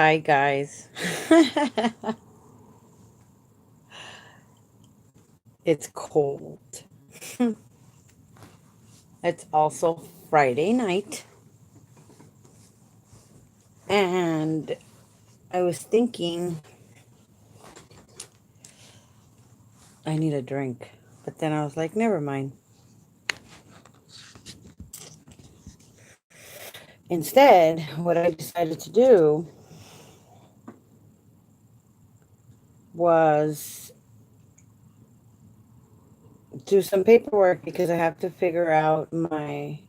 Hi, guys. It's cold. It's also Friday night. And I was thinking I need a drink. But then I was like, never mind. Instead, what I decided to do was do some paperwork because I have to figure out my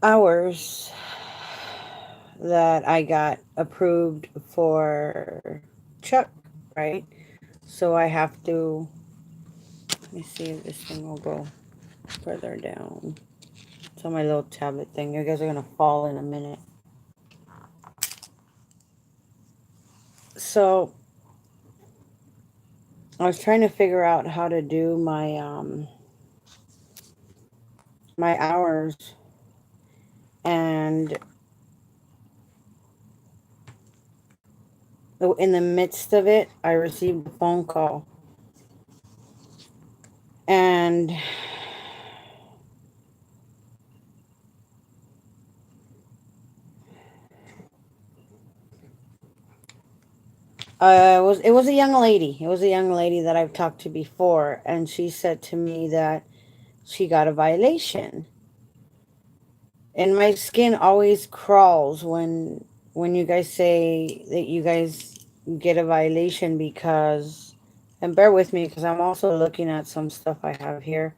hours that I got approved for Chuck, right? So I have to, let me see if this thing will go further down. It's on my little tablet thing. You guys are going to fall in a minute. So I was trying to figure out how to do my hours, and in the midst of it, I received a phone call. And it was a young lady. It was a young lady that I've talked to before, and she said to me that she got a violation. And my skin always crawls when you guys say that you guys get a violation, because, and bear with me because I'm also looking at some stuff I have here.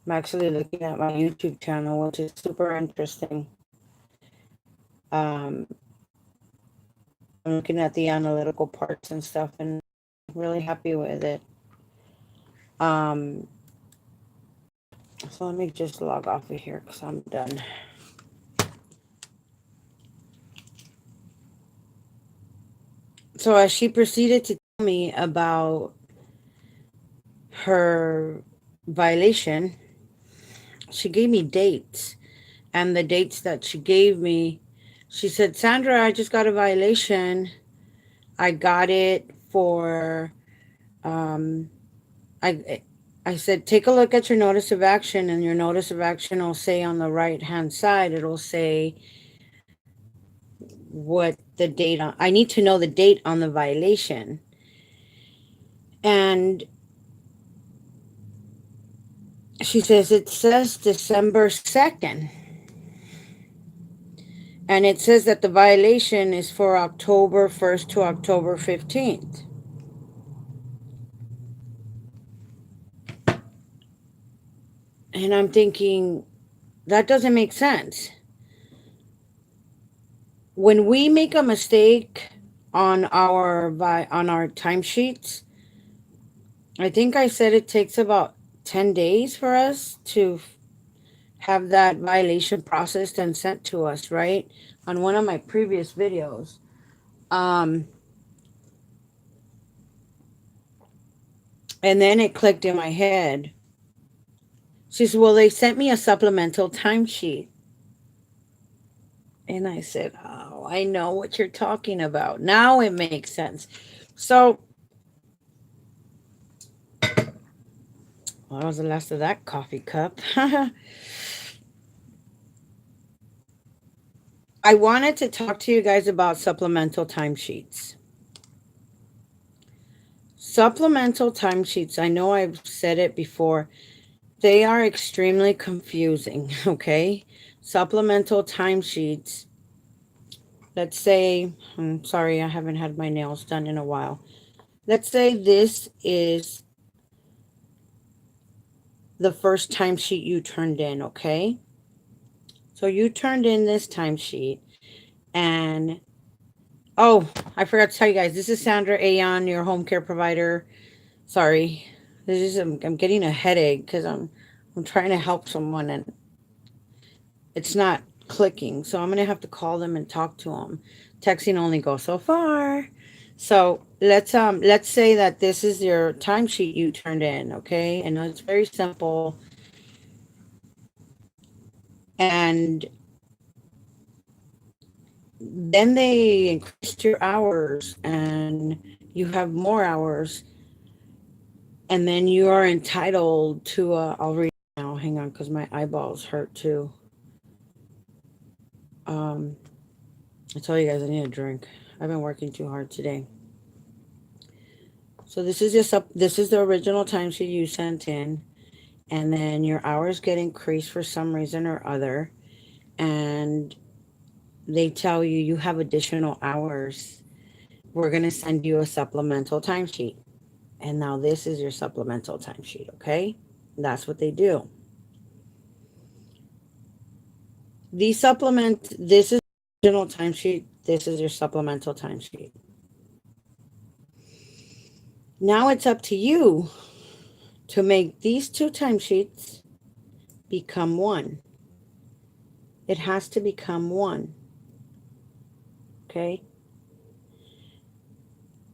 I'm actually looking at my YouTube channel, which is super interesting. Um, I'm looking at the analytical parts and stuff, and I'm really happy with it. Um, so let me just log off of here because I'm done. So as she proceeded to tell me about her violation, she gave me dates. And the dates that she gave me, she said, Sandra, I just got a violation. I got it for, um, I, I said, take a look at your notice of action, and your notice of action will say on the right hand side, it'll say what the date on, I need to know the date on the violation. And she says, it says December 2nd. And it says that the violation is for October 1st to October 15th. And I'm thinking, that doesn't make sense. When we make a mistake on our timesheets, I think I said it takes about 10 days for us to have that violation processed and sent to us, right? On one of my previous videos. Um, and then it clicked in my head. She said, well, they sent me a supplemental timesheet. And I said, oh, I know what you're talking about. Now it makes sense. So, well, that was the last of that coffee cup. I wanted to talk to you guys about supplemental timesheets. Supplemental timesheets, I know I've said it before, they are extremely confusing, okay? Supplemental timesheets, let's say, I'm sorry, I haven't had my nails done in a while. Let's say this is the first timesheet you turned in, okay? So you turned in this timesheet, and oh, I forgot to tell you guys, this is Sandra Aon, your home care provider. Sorry, this is I'm getting a headache because I'm trying to help someone and it's not clicking. So I'm gonna have to call them and talk to them. Texting only goes so far. So let's say that this is your timesheet you turned in, okay? And it's very simple. And Then they increased your hours and you have more hours. And then you are entitled to, I'll read now. Hang on, because my eyeballs hurt too. Um, I tell you guys, I need a drink. I've been working too hard today. So this is the original timesheet you sent in, and then your hours get increased for some reason or other, and they tell you you have additional hours. We're gonna send you a supplemental timesheet, and now this is your supplemental timesheet. Okay, that's what they do. The supplement. This is the original timesheet. This is your supplemental timesheet. Now it's up to you to make these two timesheets become one. It has to become one. Okay.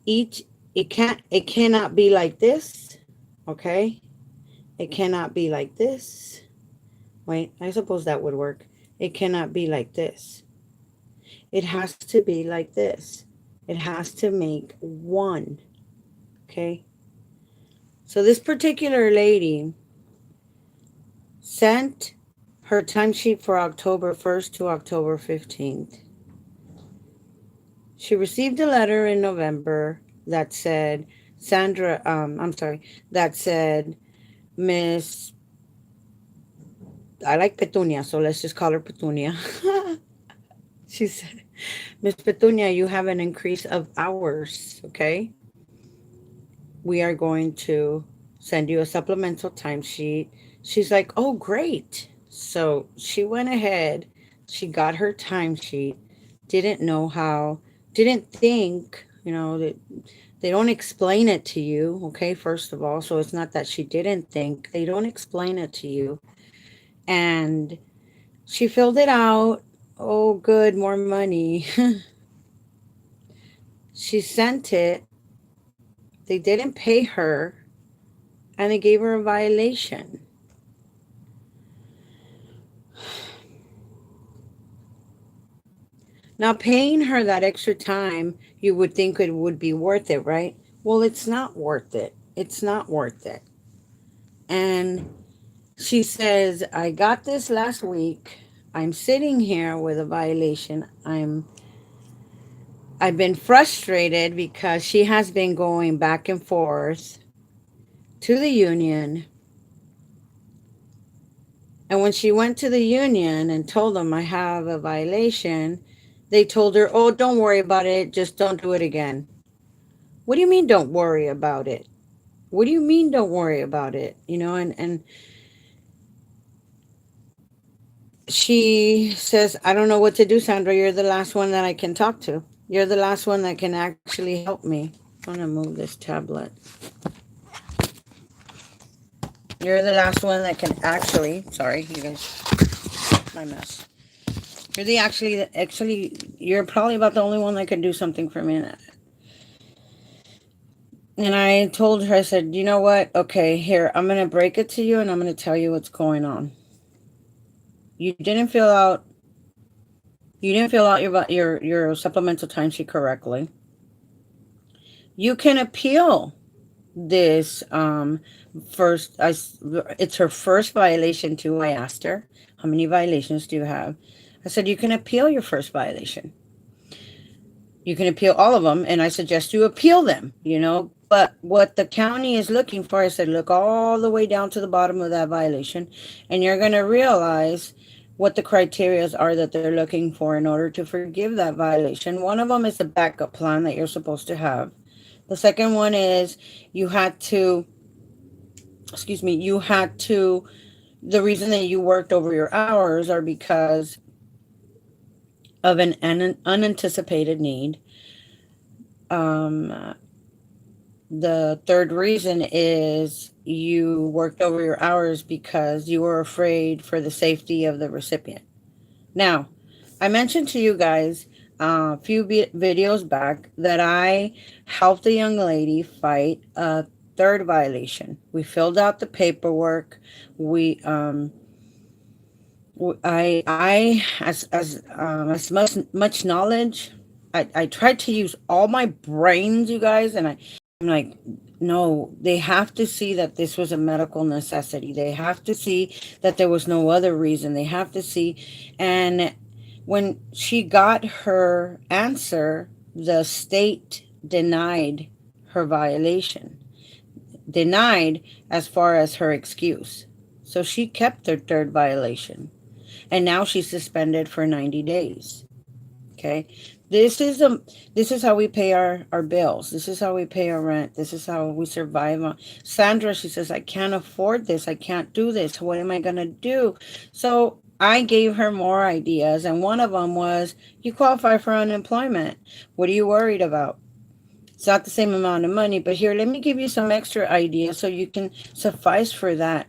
Each it cannot be like this. Okay. It cannot be like this. Wait, I suppose that would work. It cannot be like this. It has to be like this. It has to make one. Okay. So this particular lady sent her timesheet for October 1st to October 15th. She received a letter in November that said, that said, Miss, I like Petunia, so let's just call her Petunia. She said, Miss Petunia, you have an increase of hours, okay? We are going to send you a supplemental timesheet. She's like, oh, great. So she went ahead, she got her timesheet, didn't know how, didn't think, that they don't explain it to you, okay, first of all. So it's not that she didn't think, they don't explain it to you. And she filled it out. Oh, good, more money. She sent it. They didn't pay her, and they gave her a violation. Now, paying her that extra time, you would think it would be worth it, right? Well, it's not worth it. It's not worth it. And she says, I got this last week. I'm sitting here with a violation. I've been frustrated because she has been going back and forth to the union. And when she went to the union and told them I have a violation, they told her, oh, don't worry about it. Just don't do it again. What do you mean don't worry about it? What do you mean don't worry about it? And she says, I don't know what to do, Sandra. You're the last one that I can talk to. You're the last one that can actually help me. I'm going to move this tablet. You're the last one that can actually, sorry, you guys, my mess. You're actually, you're probably about the only one that can do something for me. And I told her, I said, you know what? Okay, here, I'm going to break it to you and I'm going to tell you what's going on. You didn't fill out your supplemental timesheet correctly. You can appeal this it's her first violation too. I asked her, how many violations do you have? I said, you can appeal your first violation. You can appeal all of them, and I suggest you appeal them, But what the county is looking for, I said, look all the way down to the bottom of that violation, and you're going to realize what the criteria are that they're looking for in order to forgive that violation. One of them is the backup plan that you're supposed to have. The second one is you had to, the reason that you worked over your hours are because of an unanticipated need. The third reason is you worked over your hours because you were afraid for the safety of the recipient. Now, I mentioned to you guys a few videos back that I helped a young lady fight a third violation. We filled out the paperwork. As much knowledge, I tried to use all my brains, you guys, and I'm like, no, they have to see that this was a medical necessity. They have to see that there was no other reason. They have to see, and when she got her answer, the state denied her violation, denied as far as her excuse. So she kept her third violation, and now she's suspended for 90 days. Okay. This is how we pay our bills. This is how we pay our rent. This is how we survive. Sandra, she says, I can't afford this. I can't do this. What am I gonna do? So I gave her more ideas, and one of them was, you qualify for unemployment. What are you worried about? It's not the same amount of money, but here, let me give you some extra ideas so you can suffice for that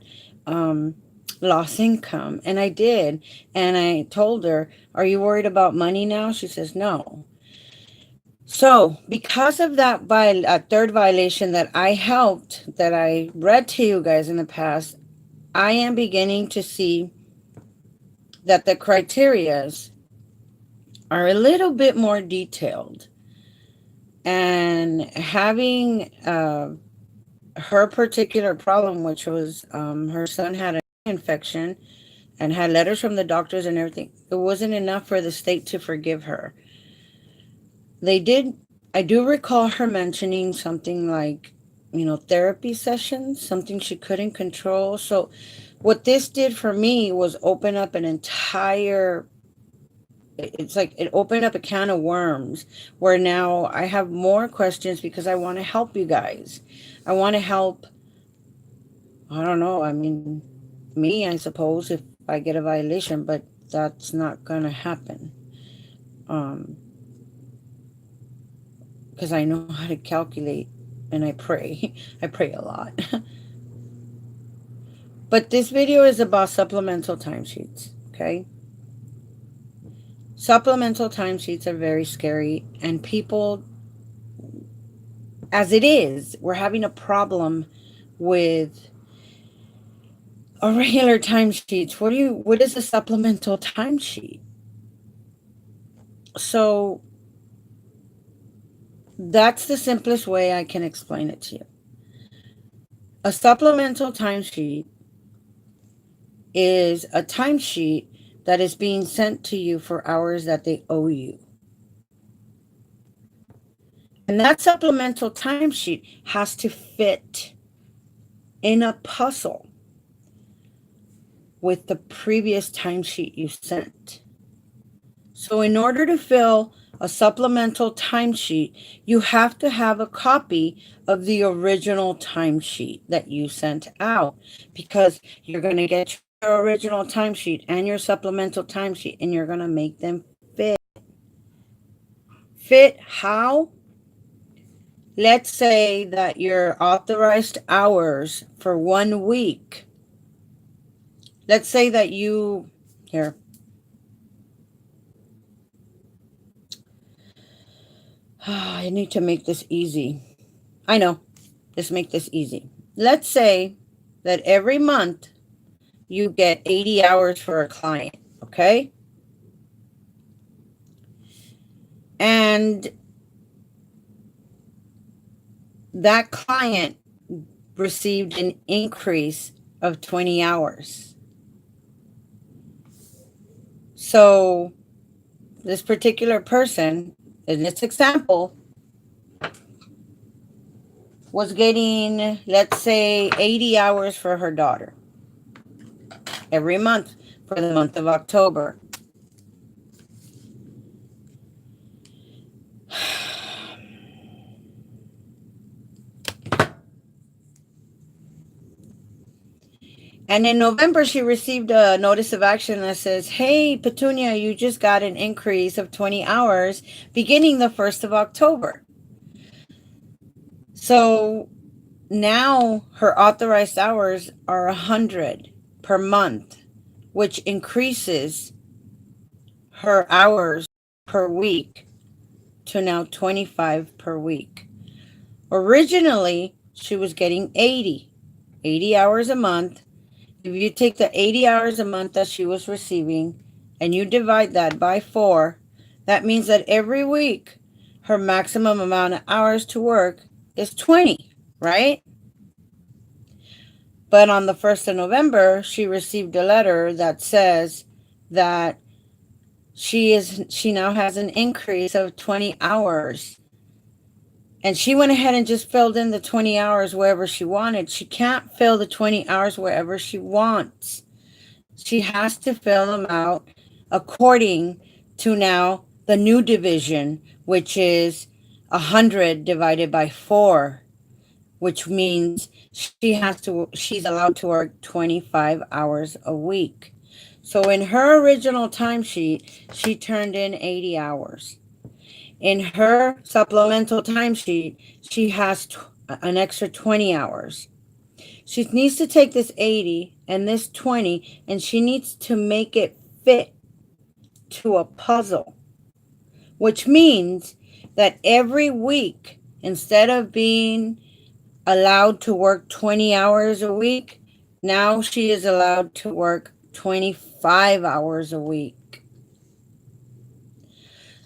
lost income. And I did. And I told her, are you worried about money now? She says, no. So, because of that third violation that I helped, that I read to you guys in the past, I am beginning to see that the criterias are a little bit more detailed. And having her particular problem, which was her son had an infection and had letters from the doctors and everything, it wasn't enough for the state to forgive her. I do recall her mentioning something like, therapy sessions, something she couldn't control. So what this did for me was open up an entire, it's like it opened up a can of worms where now I have more questions because I want to help you guys. I want to help, I don't know, I mean, me, I suppose, if I get a violation, but that's not going to happen. Because I know how to calculate and I pray. I pray a lot. But this video is about supplemental timesheets, okay? Supplemental timesheets are very scary, and people, as it is, we're having a problem with a regular timesheets. What is a supplemental timesheet? So that's the simplest way I can explain it to you. A supplemental timesheet is a timesheet that is being sent to you for hours that they owe you. And that supplemental timesheet has to fit in a puzzle with the previous timesheet you sent. So in order to fill a supplemental timesheet, you have to have a copy of the original timesheet that you sent out, because you're going to get your original timesheet and your supplemental timesheet, and you're going to make them fit. Fit how? Let's say that your authorized hours for 1 week. Let's say that here. I need to make this easy. I know. Just make this easy. Let's say that every month you get 80 hours for a client, okay? And that client received an increase of 20 hours. So this particular person, in this example, was getting, let's say, 80 hours for her daughter every month for the month of October. And in November, she received a notice of action that says, hey, Petunia, you just got an increase of 20 hours beginning the 1st of October. So now her authorized hours are 100 per month, which increases her hours per week to now 25 per week. Originally, she was getting 80 hours a month, If you take the 80 hours a month that she was receiving and you divide that by 4, that means that every week her maximum amount of hours to work is 20, right? But on the 1st of November, she received a letter that says that she now has an increase of 20 hours. And she went ahead and just filled in the 20 hours wherever she wanted. She can't fill the 20 hours wherever she wants. She has to fill them out according to now the new division, which is 100 divided by 4, which means she's allowed to work 25 hours a week. So in her original timesheet, she turned in 80 hours. In her supplemental timesheet, she has an extra 20 hours. She needs to take this 80 and this 20, and she needs to make it fit to a puzzle, which means that every week, instead of being allowed to work 20 hours a week, now she is allowed to work 25 hours a week.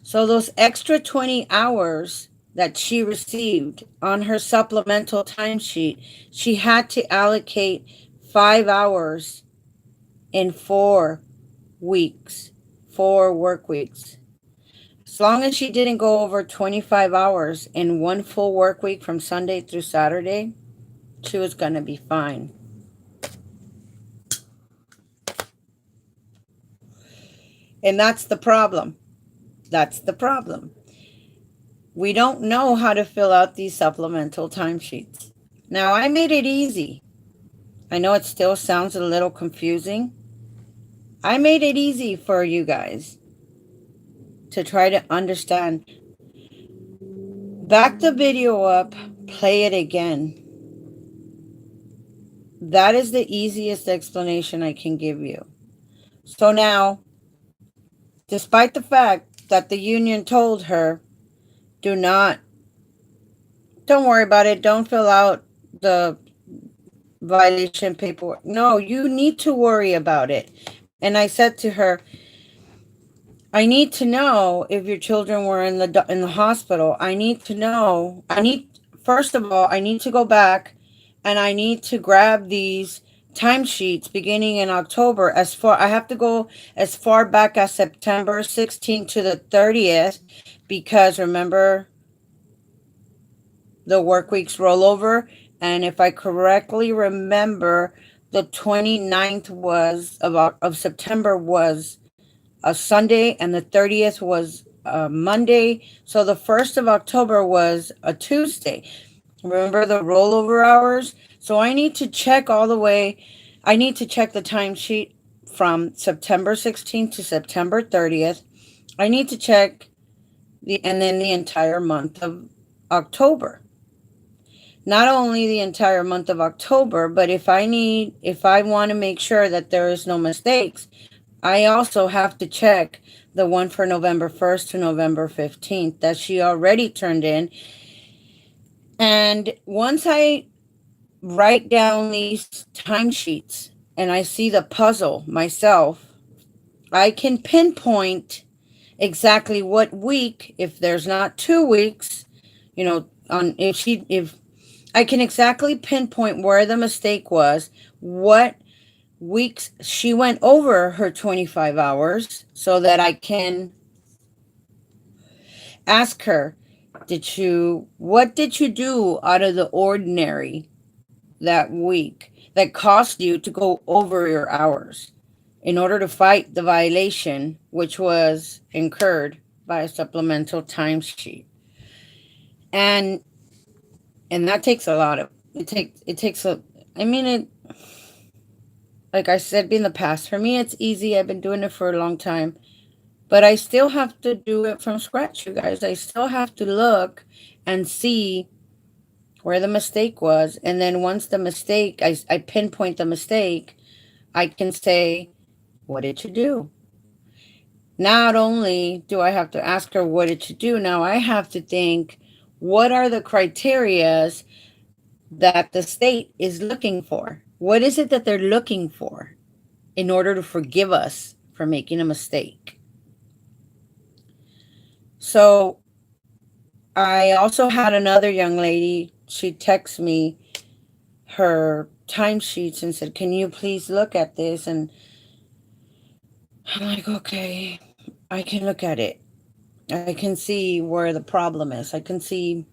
So those extra 20 hours that she received on her supplemental timesheet, she had to allocate 5 hours in 4 weeks, 4 work weeks. As long as she didn't go over 25 hours in one full work week from Sunday through Saturday, she was going to be fine. And that's the problem. That's the problem. We don't know how to fill out these supplemental timesheets. Now, I made it easy. I know it still sounds a little confusing. I made it easy for you guys to try to understand. Back the video up, play it again. That is the easiest explanation I can give you. So now, despite the fact that the union told her, don't worry about it, don't fill out the violation paperwork. No, you need to worry about it. And I said to her, I need to know if your children were in the hospital. I need to know. First of all, I need to go back and I need to grab these timesheets beginning in October. I have to go as far back as September 16th to the 30th, because remember, the work weeks roll over. And if I correctly remember, the 29th of September was a Sunday and the 30th was a Monday. So the 1st of October was a Tuesday. Remember the rollover hours? So I need to check all the way. I need to check the timesheet from September 16th to September 30th. I need to check and then the entire month of October. Not only the entire month of October, but if I want to make sure that there is no mistakes, I also have to check the one for November 1st to November 15th that she already turned in. And once I write down these timesheets and I see the puzzle myself, I can pinpoint exactly what week, if there's not 2 weeks, if I can exactly pinpoint where the mistake was, what weeks she went over her 25 hours, so that I can ask her, what did you do out of the ordinary that week that caused you to go over your hours in order to fight the violation which was incurred by a supplemental timesheet? And that takes a lot of like I said in the past, for me it's easy. I've been doing it for a long time, but I still have to do it from scratch, you guys. I still have to look and see where the mistake was, and then once the mistake, I pinpoint the mistake, I can say, what did you do? Not only do I have to ask her, what did you do? Now I have to think, what are the criterias that the state is looking for? What is it that they're looking for in order to forgive us for making a mistake? So I also had another young lady, she texted me her timesheets and said, can you please look at this? And I'm like, okay, I can look at it. I can see where the problem is. I can see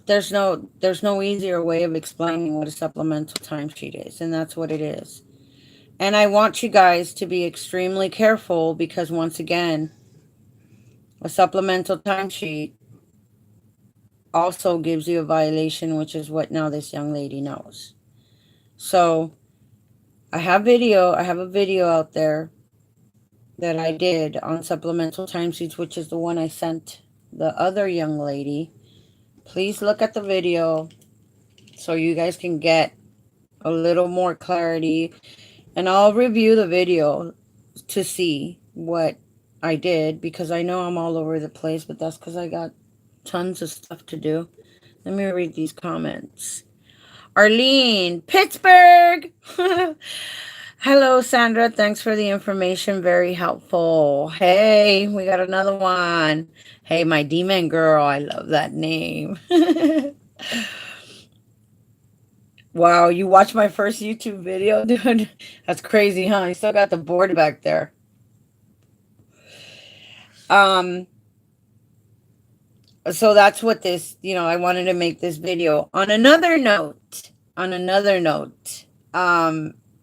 there's no easier way of explaining what a supplemental timesheet is, and that's what it is. And I want you guys to be extremely careful because once again, a supplemental timesheet also gives you a violation, which is what now this young lady knows. So I have a video out there that I did on supplemental timesheets, which is the one I sent the other young lady. Please look at the video so you guys can get a little more clarity. And I'll review the video to see what I did because I know I'm all over the place, but that's because I got tons of stuff to do. Let me read these comments. Arlene, Pittsburgh. Hello, Sandra. Thanks for the information. Very helpful. Hey, we got another one. Hey, my demon girl. I love that name. Wow, you watched my first YouTube video, dude? That's crazy, huh? You still got the board back there. So that's what this, I wanted to make this video. On another note,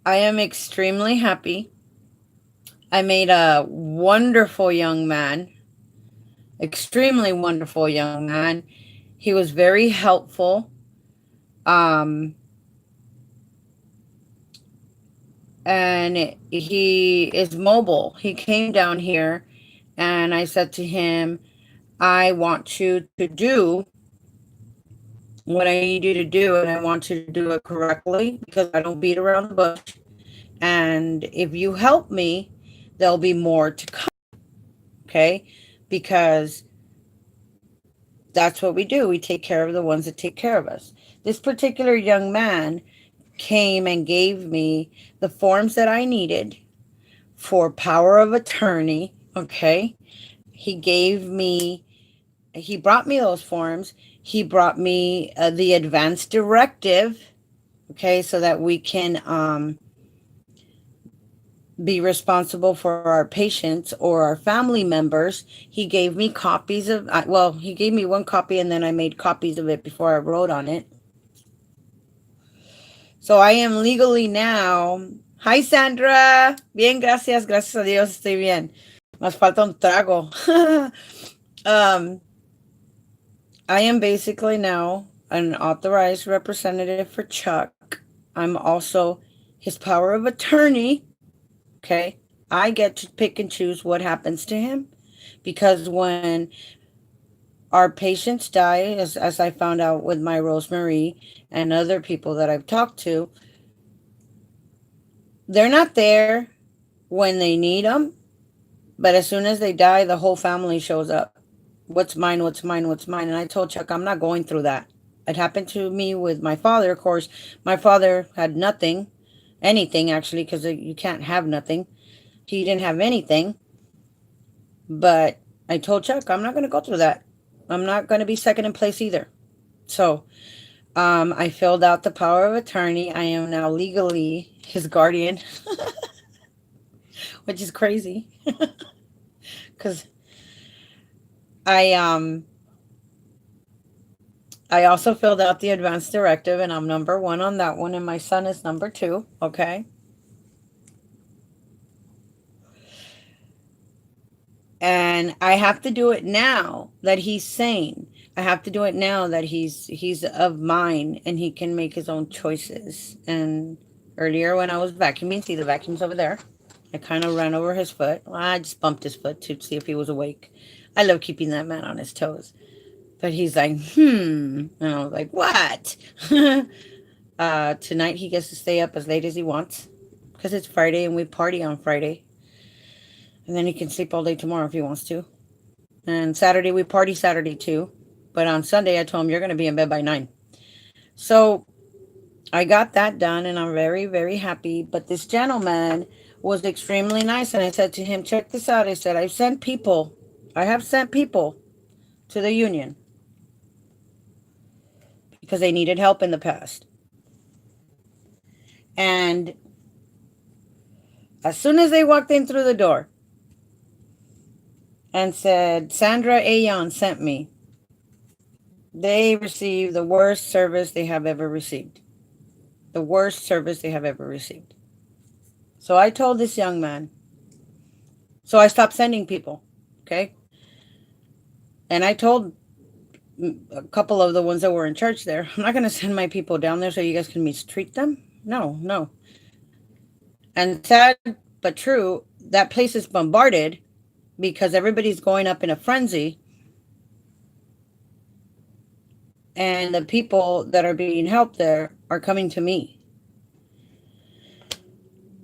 I am extremely happy. I made a wonderful young man, extremely wonderful young man. He was very helpful. And he is mobile. He came down here and I said to him, I want you to do what I need you to do, and I want you to do it correctly because I don't beat around the bush. And if you help me, there'll be more to come. Okay? Because that's what we do. We take care of the ones that take care of us. This particular young man came and gave me the forms that I needed for power of attorney. Okay? He brought me those forms. He brought me the advance directive, okay, so that we can be responsible for our patients or our family members. He gave me copies of, he gave me one copy and then I made copies of it before I wrote on it. So I am legally now. Hi, Sandra. Bien, gracias. Gracias a Dios, estoy bien. Más falta un trago. I am basically now an authorized representative for Chuck. I'm also his power of attorney. Okay. I get to pick and choose what happens to him because when our patients die, as I found out with my Rosemary and other people that I've talked to, they're not there when they need them. But as soon as they die, the whole family shows up. What's mine? What's mine? What's mine? And I told Chuck, I'm not going through that. It happened to me with my father. Of course, my father had anything actually, because you can't have nothing. He didn't have anything. But I told Chuck, I'm not going to go through that. I'm not going to be second in place either. So I filled out the power of attorney. I am now legally his guardian, which is crazy. Because I also filled out the advance directive and I'm number 1 on that one and my son is number 2, okay? And I have to do it now that he's sane. I have to do it now that he's of mine and he can make his own choices. And earlier when I was vacuuming, see the vacuum's over there, I kind of ran over his foot. Well, I just bumped his foot to see if he was awake. I love keeping that man on his toes. But he's like, And I was like, what? Tonight he gets to stay up as late as he wants. Because it's Friday and we party on Friday. And then he can sleep all day tomorrow if he wants to. And Saturday, we party Saturday too. But on Sunday, I told him, you're going to be in bed by 9. So I got that done and I'm very, very happy. But this gentleman was extremely nice. And I said to him, check this out. I said, I have sent people to the union because they needed help in the past. And as soon as they walked in through the door and said, Sandra Ayon sent me, they received the worst service they have ever received. The worst service they have ever received. So I told this young man, so I stopped sending people. Okay. And I told a couple of the ones that were in church there, I'm not going to send my people down there so you guys can mistreat them. No, no. And sad but true, that place is bombarded because everybody's going up in a frenzy. And the people that are being helped there are coming to me.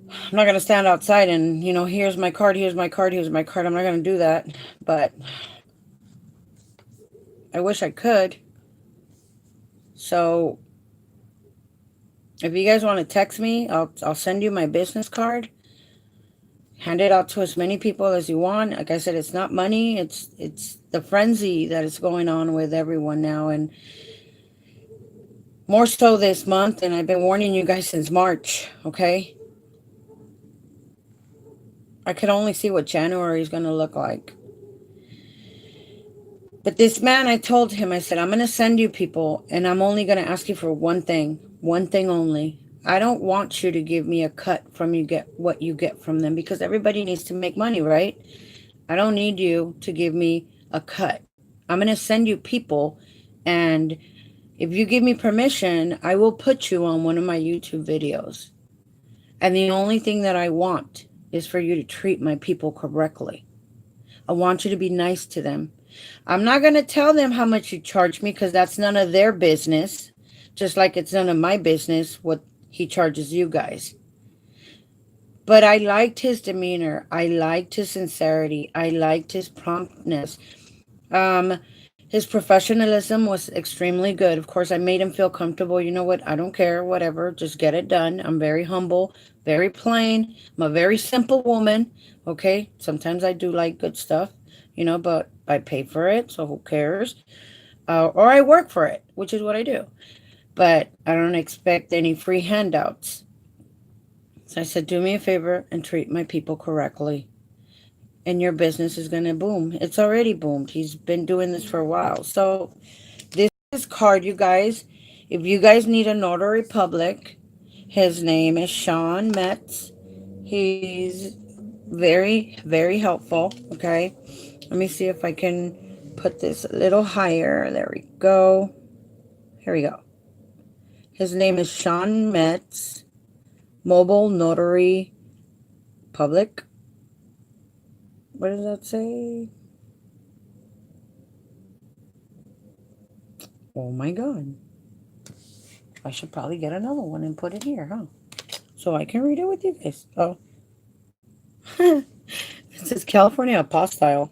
I'm not going to stand outside and, here's my card, here's my card, here's my card. I'm not going to do that. But I wish I could. So if you guys want to text me, I'll send you my business card. Hand it out to as many people as you want. Like I said, it's not money. It's the frenzy that is going on with everyone now. And more so this month. And I've been warning you guys since March. Okay. I could only see what January is going to look like. But this man, I told him, I said, I'm going to send you people and I'm only going to ask you for one thing only. I don't want you to give me a cut from what you get from them because everybody needs to make money, right? I don't need you to give me a cut. I'm going to send you people, and if you give me permission, I will put you on one of my YouTube videos. And the only thing that I want is for you to treat my people correctly. I want you to be nice to them. I'm not going to tell them how much you charge me because that's none of their business, just like it's none of my business what he charges you guys. But I liked his demeanor. I liked his sincerity. I liked his promptness. His professionalism was extremely good. Of course, I made him feel comfortable. You know what? I don't care. Whatever. Just get it done. I'm very humble, very plain. I'm a very simple woman. Okay. Sometimes I do like good stuff, but I pay for it. So who cares? Or I work for it, which is what I do. But I don't expect any free handouts. So I said, do me a favor and treat my people correctly. And your business is going to boom. It's already boomed. He's been doing this for a while. So this is card, you guys. If you guys need a notary public, his name is Sean Metz. He's very, very helpful. Okay. Let me see if I can put this a little higher. There we go. Here we go. His name is Sean Metz. Mobile Notary Public. What does that say? Oh my God. I should probably get another one and put it here, huh? So I can read it with you guys. Oh. This is California Apostille.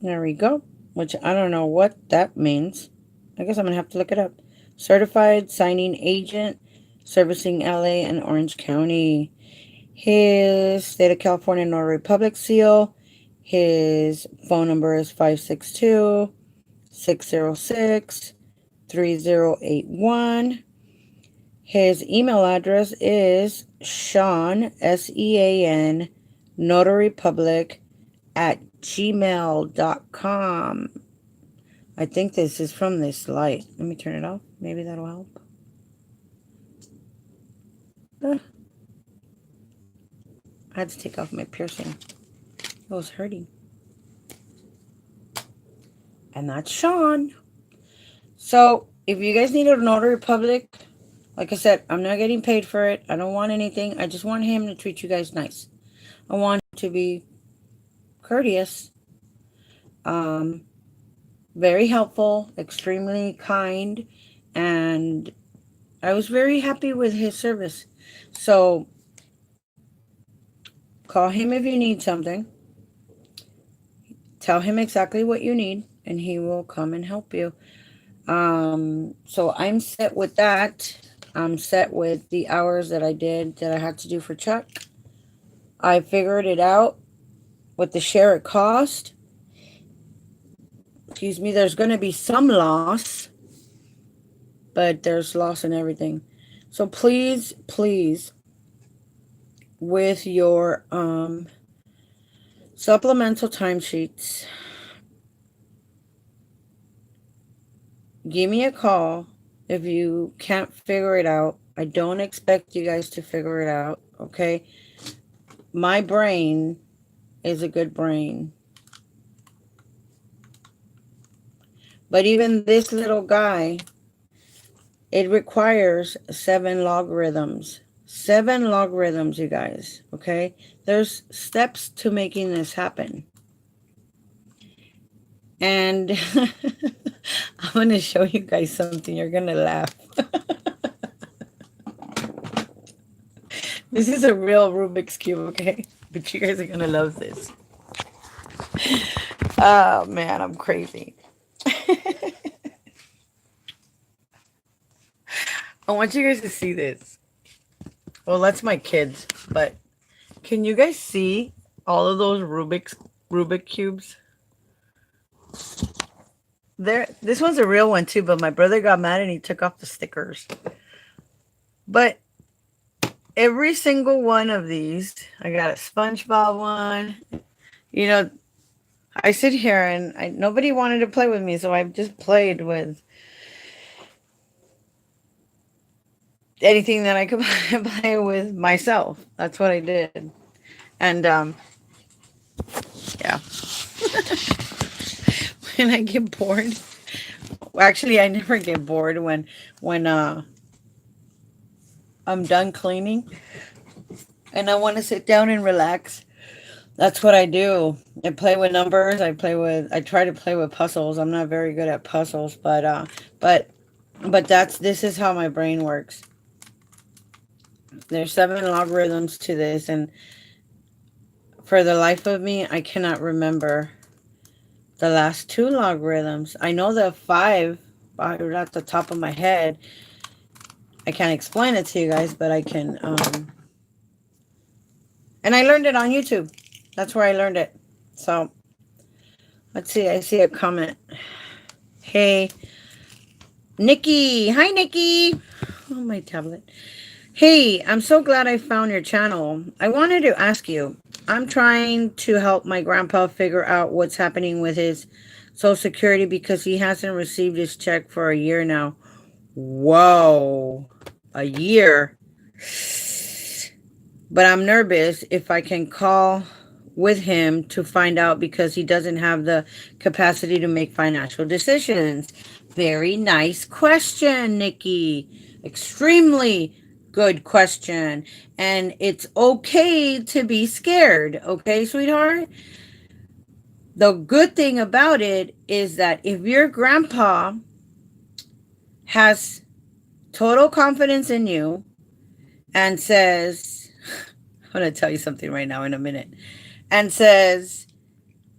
There we go. Which I don't know what that means. I guess I'm going to have to look it up. Certified signing agent, servicing LA and Orange County. His state of California Notary Public seal. His phone number is 562-606-3081. His email address is Sean, SEAN, Notary Public at gmail.com. I think this is from this light. Let me turn it off. Maybe that'll help. I had to take off my piercing. It was hurting. And that's Sean. So if you guys need a notary public, like I said, I'm not getting paid for it. I don't want anything. I just want him to treat you guys nice. I want him to be courteous, very helpful, extremely kind, and I was very happy with his service. So call him if you need something. Tell him exactly what you need, and he will come and help you. So I'm set with that. I'm set with the hours that I did that I had to do for Chuck. I figured it out with the share it cost. Excuse me, there's going to be some loss, but there's loss in everything. So please, please, with your supplemental timesheets, give me a call if you can't figure it out. I don't expect you guys to figure it out, okay? My brain is a good brain. But even this little guy, it requires 7 logarithms. 7 logarithms, you guys, okay? There's steps to making this happen. And I'm going to show you guys something. You're going to laugh. This is a real Rubik's Cube, okay? But you guys are going to love this. Oh, man, I'm crazy. I want you guys to see this. Well, that's my kids, but can you guys see all of those Rubik cubes? This one's a real one too, but my brother got mad and he took off the stickers. But every single one of these, I got a SpongeBob one. You know, I sit here and nobody wanted to play with me, so I've just played with anything that I could play with myself. That's what I did. And yeah. When I get bored, actually I never get bored when I'm done cleaning and I want to sit down and relax. That's what I do. I play with numbers. I try to play with puzzles. I'm not very good at puzzles, but this is how my brain works. There's 7 logarithms to this, and for the life of me, I cannot remember the last 2 logarithms. I know the 5 at the top of my head. I can't explain it to you guys, but I can. And I learned it on YouTube. That's where I learned it. So, let's see. I see a comment. Hey, Nikki. Hi, Nikki. Oh, my tablet. Hey, I'm so glad I found your channel. I wanted to ask you. I'm trying to help my grandpa figure out what's happening with his Social Security because he hasn't received his check for a year now. Whoa. A year. But I'm nervous if I can call with him to find out because he doesn't have the capacity to make financial decisions. Very nice question, Nikki. Extremely good question. And it's okay to be scared. Okay, sweetheart? The good thing about it is that if your grandpa has total confidence in you and says, I'm going to tell you something right now in a minute, and says,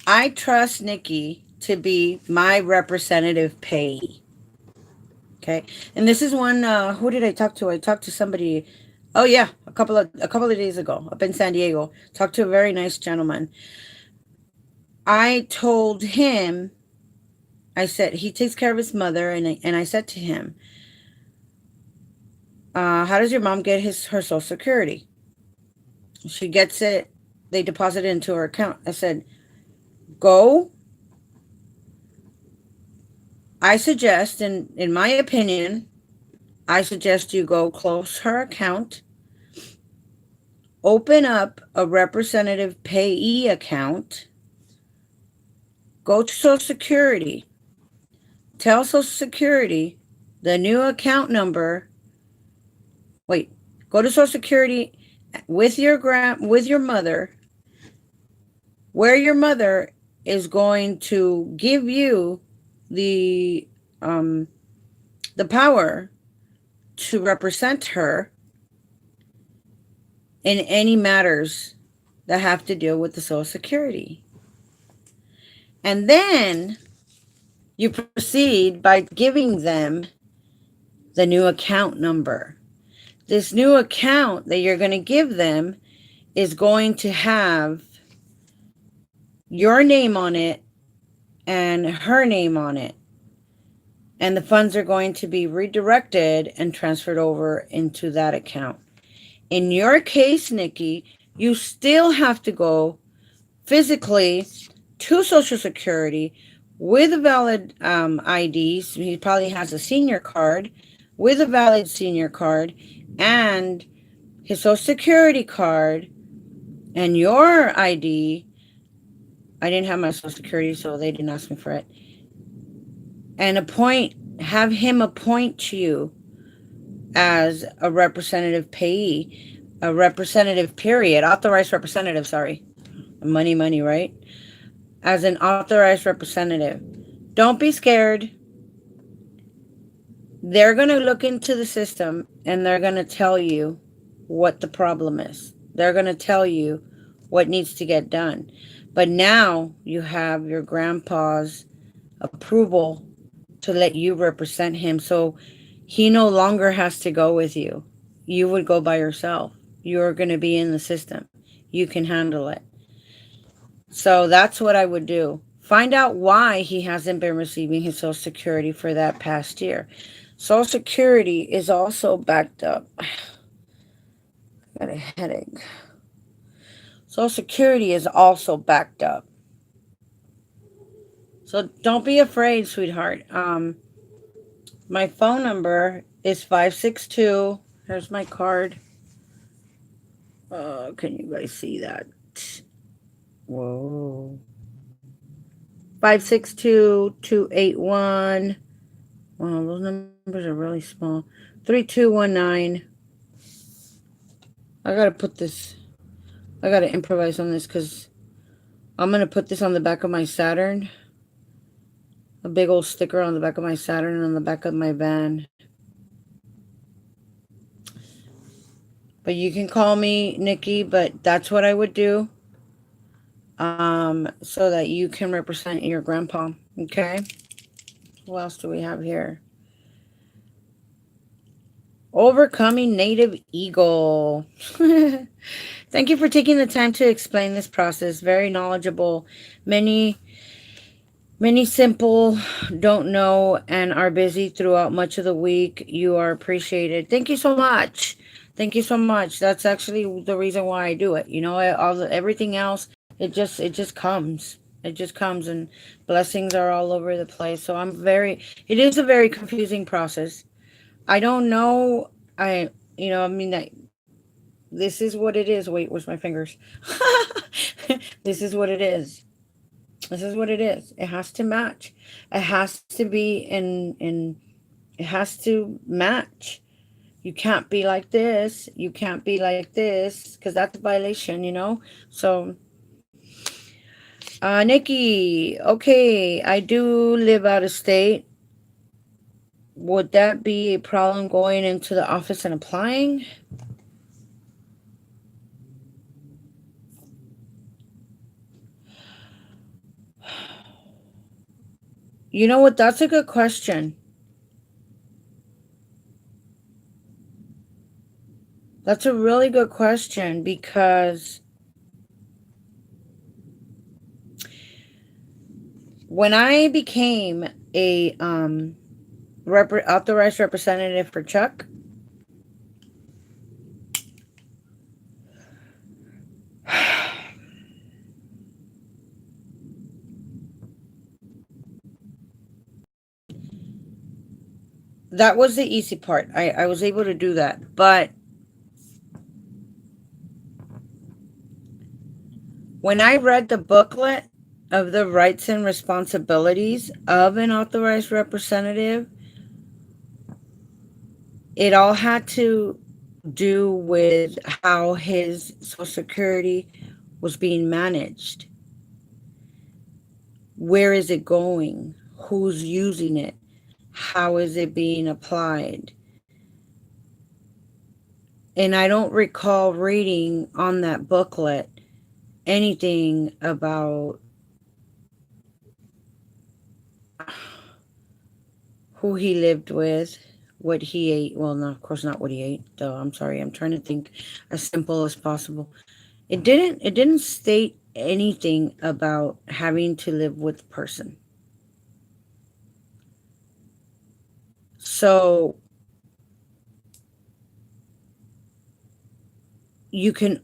I trust Nikki to be my representative payee. Okay. And this is one, who did I talk to? I talked to somebody, oh yeah, a couple of days ago up in San Diego. Talked to a very nice gentleman. I told him, I said, he takes care of his mother, and I said to him, how does your mom get her Social Security? She gets it, they deposit it into her account. I said, go. I suggest, in my opinion, I suggest you go close her account, open up a representative payee account, go to Social Security, tell Social Security the new account number. Wait, go to Social Security with your mother, where your mother is going to give you the power to represent her in any matters that have to deal with the Social Security. And then You proceed by giving them the new account number. This new account that you're going to give them is going to have your name on it and her name on it. And the funds are going to be redirected and transferred over into that account. In your case, Nikki, you still have to go physically to Social Security with a valid ID. So he probably has a senior card with a valid senior card and his Social Security card and your ID. I didn't have my Social Security, so they didn't ask me for it. And have him appoint you as a representative payee, a representative period, authorized representative, sorry. Money, right? As an authorized representative. Don't be scared. They're going to look into the system and they're going to tell you what the problem is. They're going to tell you what needs to get done. But now you have your grandpa's approval to let you represent him. So he no longer has to go with you. You would go by yourself. You're going to be in the system. You can handle it. So that's what I would do. Find out why he hasn't been receiving his Social Security for that past year. Social Security is also backed up. I got a headache. Social Security is also backed up. So don't be afraid, sweetheart. My phone number is 562. Here's my card. Can you guys see that? Whoa. 562-281. Wow, those numbers are really small. 3219. I gotta improvise on this because I'm gonna put this on the back of my Saturn. A big old sticker on the back of my Saturn and on the back of my van. But you can call me Nikki, but that's what I would do. So that you can represent your grandpa. Okay. What else do we have here? Overcoming Native Eagle. Thank you for taking the time to explain this process. Very knowledgeable. Many simple don't know and are busy throughout much of the week. You are appreciated. Thank you so much. Thank you so much. That's actually the reason why I do it. You know, everything else, it just comes. It just comes, and blessings are all over the place. So it is a very confusing process. I don't know. This is what it is. Wait, where's my fingers? This is what it is. This is what it is. It has to match. It has to be it has to match. You can't be like this. You can't be like this because that's a violation, you know? So, Nikki, okay, I do live out of state. Would that be a problem going into the office and applying? You know what? That's a good question. That's a really good question because when I became a authorized representative for Chuck, that was the easy part. I was able to do that. But when I read the booklet of the rights and responsibilities of an authorized representative, it all had to do with how his Social Security was being managed. Where is it going? Who's using it? How is it being applied? And I don't recall reading on that booklet anything about who he lived with, what he ate. Well, no, of course not what he ate, though. I'm sorry. I'm trying to think as simple as possible. It didn't state anything about having to live with the person. So you can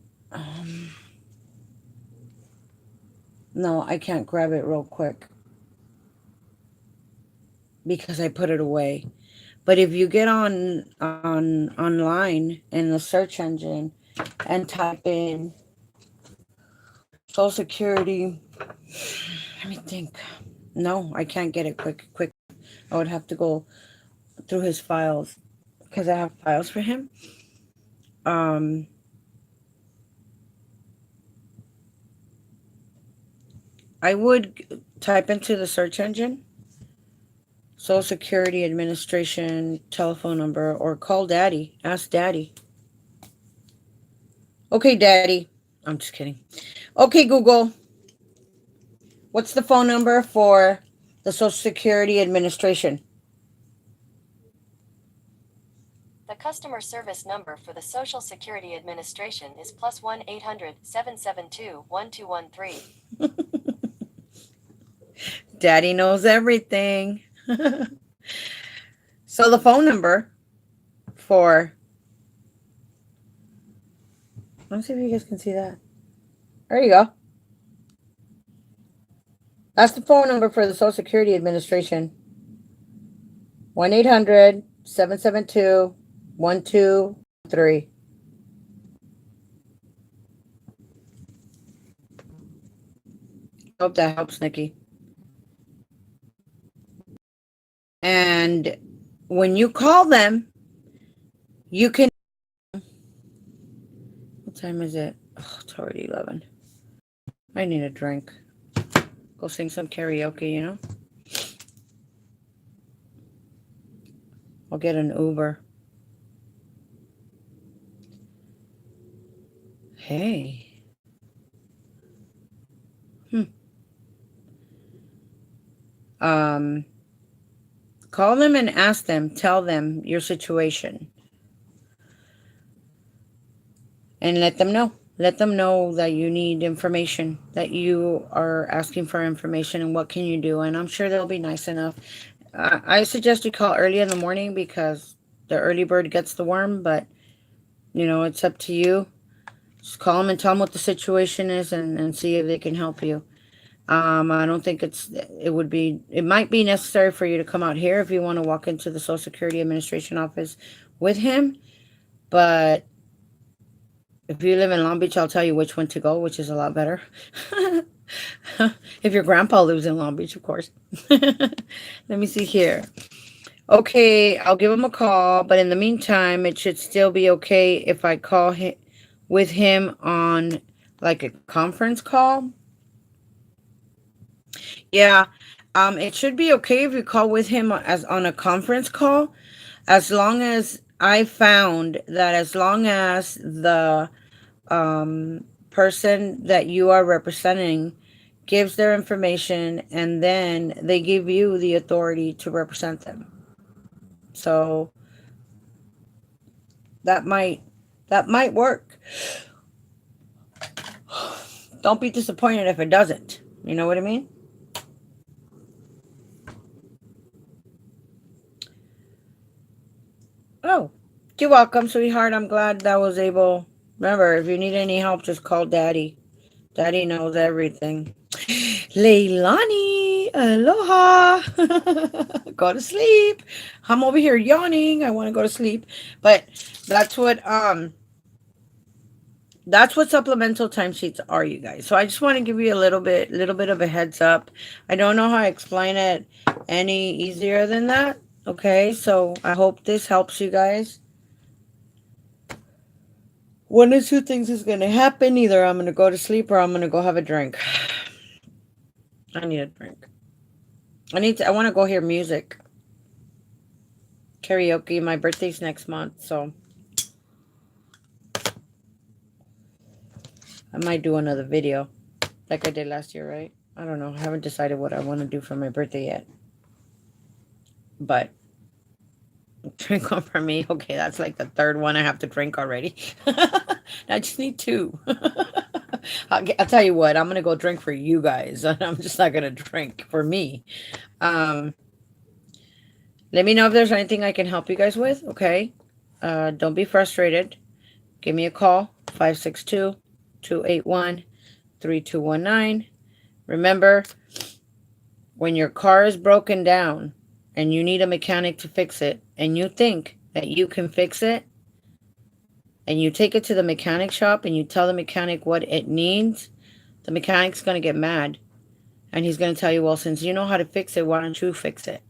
no, I can't grab it real quick because I put it away. But if you get on online in the search engine and type in Social Security, let me think. No, I can't get it quick. I would have to go through his files because I have files for him. Um, I would type into the search engine Social Security Administration telephone number or call Daddy. Ask Daddy. Okay, Daddy. I'm just kidding. Okay, Google. What's the phone number for the Social Security Administration? The customer service number for the Social Security Administration is +1-800-772-1213. Daddy knows everything. So the phone number for, let me see if you guys can see that. There you go. That's the phone number for the Social Security Administration. 1-800-772-1213. Hope that helps, Nikki. And when you call them, you can. What time is it? Oh, it's already 11. I need a drink. Go sing some karaoke, you know? I'll get an Uber. Hey. Um, Call them and ask them, tell them your situation. And let them know. Let them know that you need information, that you are asking for information and what can you do. And I'm sure they'll be nice enough. I suggest you call early in the morning because the early bird gets the worm, but it's up to you. Just call them and tell them what the situation is and see if they can help you. I don't think it might be necessary for you to come out here if you want to walk into the Social Security Administration office with him. But if you live in Long Beach, I'll tell you which one to go, which is a lot better. If your grandpa lives in Long Beach, of course. Let me see here. Okay, I'll give him a call, but in the meantime, it should still be okay if I call him with him on like a conference call. Yeah, it should be okay if you call with him as on a conference call, as long as I found that as long as the person that you are representing gives their information and then they give you the authority to represent them. So that might work. Don't be disappointed if it doesn't. You know what I mean? Oh, you're welcome, sweetheart. I'm glad that was able. Remember, if you need any help, just call Daddy. Daddy knows everything. Leilani, aloha. Go to sleep. I'm over here yawning. I want to go to sleep. But that's what supplemental timesheets are, you guys. So I just want to give you a little bit of a heads up. I don't know how to explain it any easier than that. Okay, so I hope this helps you guys. One of two things is going to happen. Either I'm going to go to sleep or I'm going to go have a drink. I need a drink. I want to go hear music. Karaoke. My birthday's next month, so I might do another video like I did last year, right? I don't know. I haven't decided what I want to do for my birthday yet. But Drink one for me. Okay, that's like the third one I have to drink already. I just need two. I'll tell you what, I'm gonna go drink for you guys. I'm just not gonna drink for me. Um, Let me know if there's anything I can help you guys with, okay? Don't be frustrated. Give me a call, 562-281-3219. Remember, when your car is broken down and you need a mechanic to fix it, and you think that you can fix it, and you take it to the mechanic shop and you tell the mechanic what it needs, the mechanic's going to get mad. And he's going to tell you, well, since you know how to fix it, why don't you fix it?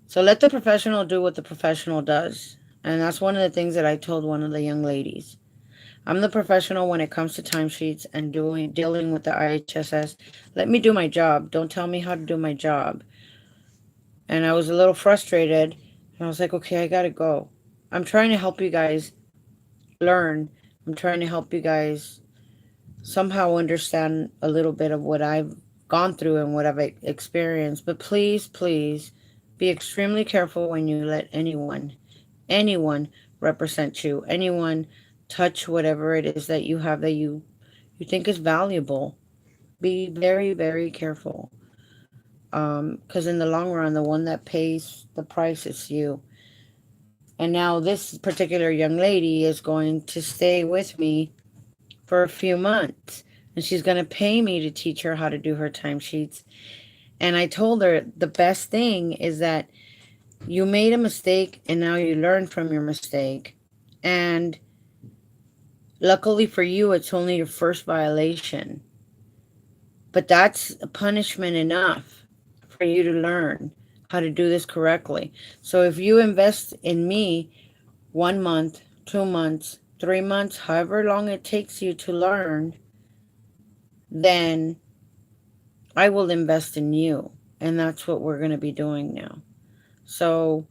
So let the professional do what the professional does. And that's one of the things that I told one of the young ladies. I'm the professional when it comes to timesheets and dealing with the IHSS. Let me do my job. Don't tell me how to do my job. And I was a little frustrated. And I was like, okay, I got to go. I'm trying to help you guys learn. I'm trying to help you guys somehow understand a little bit of what I've gone through and what I've experienced. But please, please be extremely careful when you let anyone represent you, anyone touch whatever it is that you have that you think is valuable. Be very, very careful. Because in the long run, the one that pays the price is you. And now this particular young lady is going to stay with me for a few months. And she's going to pay me to teach her how to do her timesheets. And I told her the best thing is that you made a mistake and now you learn from your mistake. And luckily for you, it's only your first violation. But that's a punishment enough for you to learn how to do this correctly. So if you invest in me 1 month, 2 months, 3 months, however long it takes you to learn, then I will invest in you. And that's what we're going to be doing now. So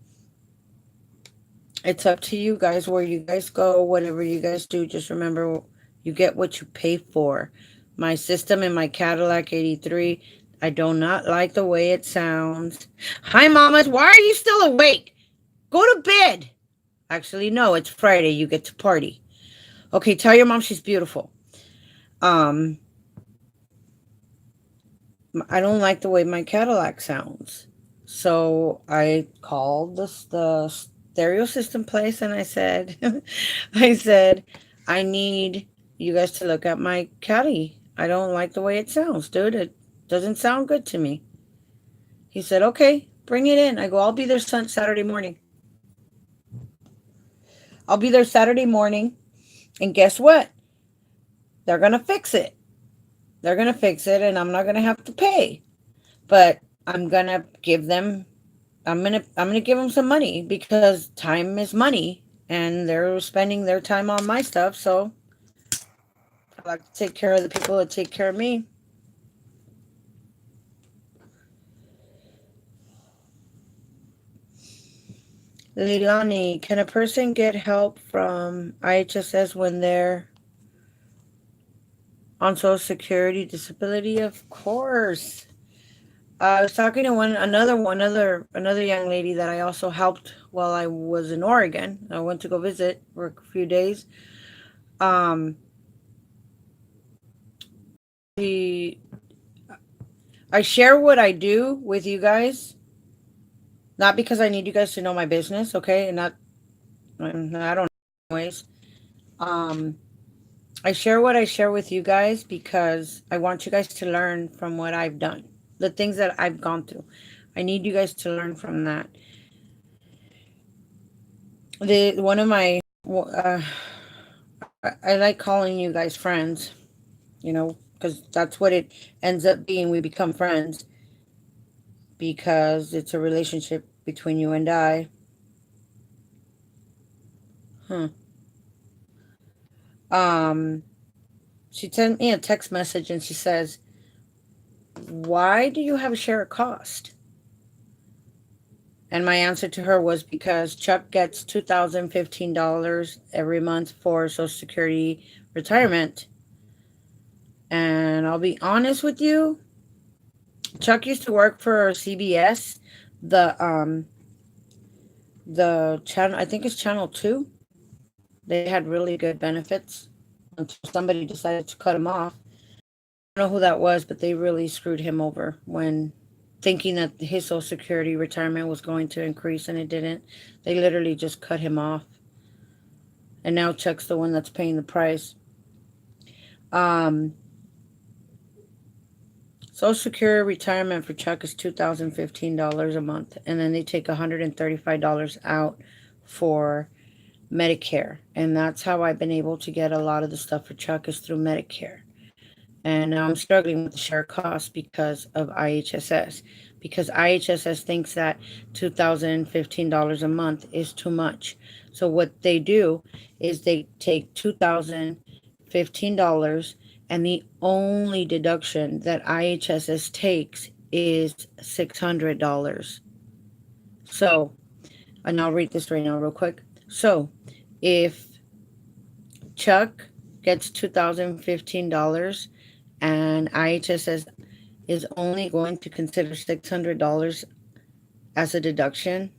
it's up to you guys where you guys go, whatever you guys do. Just remember, you get what you pay for. My system in my Cadillac 83, I do not like the way it sounds. Hi, mamas. Why are you still awake? Go to bed. Actually, no, it's Friday. You get to party. Okay, tell your mom she's beautiful. Um, I don't like the way my Cadillac sounds. So I called the stereo system place and I said, I said, I need you guys to look at my Caddy. I don't like the way it sounds, dude. It doesn't sound good to me. He said, okay, bring it in. I go, I'll be there Saturday morning. I'll be there Saturday morning. And guess what? They're going to fix it. They're going to fix it and I'm not going to have to pay. But I'm going to give them I'm gonna give them some money because time is money, and they're spending their time on my stuff. So I like to take care of the people that take care of me. Lilani, can a person get help from IHSS when they're on Social Security disability? Of course. I was talking to another young lady that I also helped while I was in Oregon. I went to go visit for a few days. Um, she I share what I do with you guys, not because I need you guys to know my business, okay? And not, I don't know ways. Um, I share what I share with you guys because I want you guys to learn from what I've done, the things that I've gone through. I need you guys to learn from that. The one of my, I like calling you guys friends, because that's what it ends up being. We become friends because it's a relationship between you and I. Huh. Um, she sent me a text message and she says, why do you have a share of cost? And my answer to her was because Chuck gets $2,015 every month for Social Security retirement. And I'll be honest with you, Chuck used to work for CBS, the the channel, I think it's channel 2. They had really good benefits until somebody decided to cut them off. I don't know who that was, but they really screwed him over when thinking that his Social Security retirement was going to increase and it didn't. They literally just cut him off. And now Chuck's the one that's paying the price. Um, Social Security retirement for Chuck is $2,015 a month. And then they take $135 out for Medicare. And that's how I've been able to get a lot of the stuff for Chuck is through Medicare. And now I'm struggling with the share cost because of IHSS. Because IHSS thinks that $2,015 a month is too much. So what they do is they take $2,015 and the only deduction that IHSS takes is $600. So, and I'll read this right now real quick. So, if Chuck gets $2,015 and IHSS is only going to consider $600 as a deduction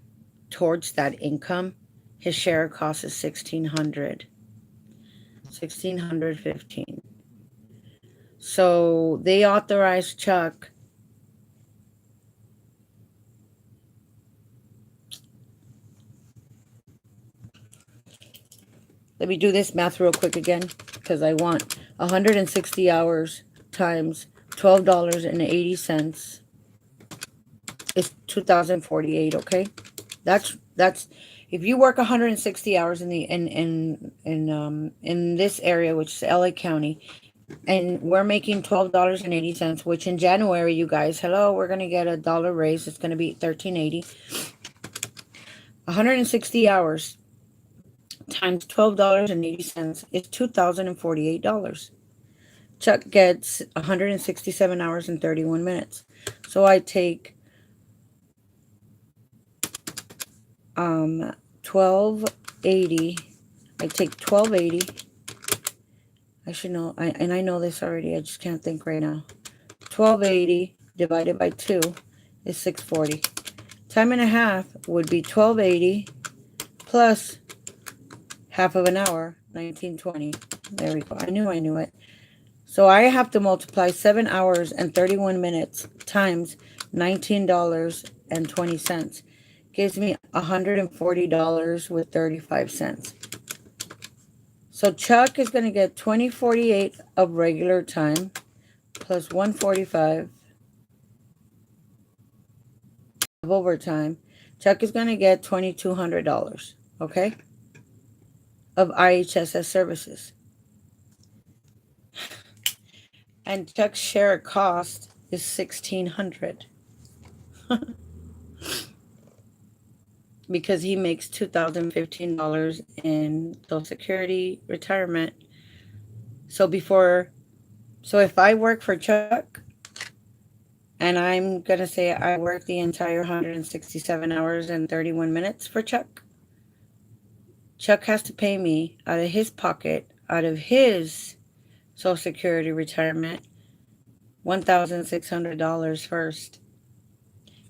towards that income, his share cost is $1,615. So they authorized Chuck. Let me do this math real quick again because I want 160 hours times $12.80 is 2,048. Okay, that's if you work 160 hours in the in this area, which is LA County, and we're making $12.80, which in January, you guys, hello, we're gonna get a dollar raise. It's gonna be $13.80. 160 hours times $12.80 is $2,048. Chuck gets 167 hours and 31 minutes. So I take 1280. I take 1280. I should know, and I know this already. I just can't think right now. 1280 divided by 2 is 640. Time and a half would be 1280 plus half of an hour, 1920. There we go. I knew it. So I have to multiply 7 hours and 31 minutes times $19.20. Gives me $140 with 35 cents. So Chuck is going to get 2048 of regular time plus 145 of overtime. Chuck is going to get $2,200, okay, of IHSS services. And Chuck's share cost is $1,600 because he makes $2,015 in Social Security retirement. So if I work for Chuck, and I'm going to say I work the entire 167 hours and 31 minutes for Chuck, Chuck has to pay me out of his pocket, out of his Social Security retirement, $1,600 first.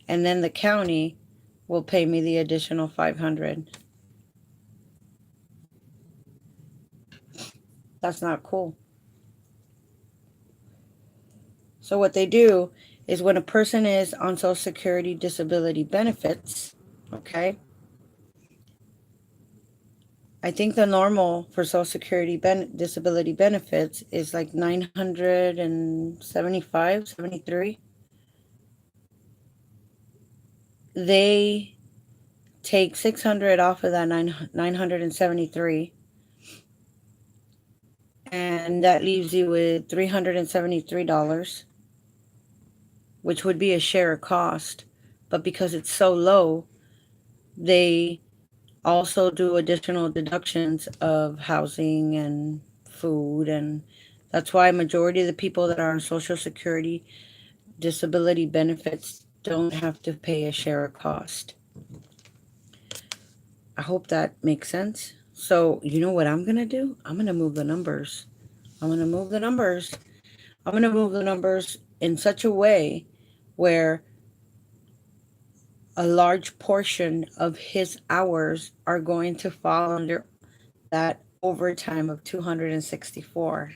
And then the county will pay me the additional $500. That's not cool. So what they do is when a person is on Social Security disability benefits, okay, I think the normal for Social Security disability benefits is like 975, 73. They take 600 off of that 973, and that leaves you with $373, which would be a share cost. But because it's so low, they also do additional deductions of housing and food, and that's why majority of the people that are on Social Security disability benefits don't have to pay a share cost. I hope that makes sense. So you know what I'm gonna do? I'm gonna move the numbers. I'm gonna move the numbers. I'm gonna move the numbers in such a way where a large portion of his hours are going to fall under that overtime of 264.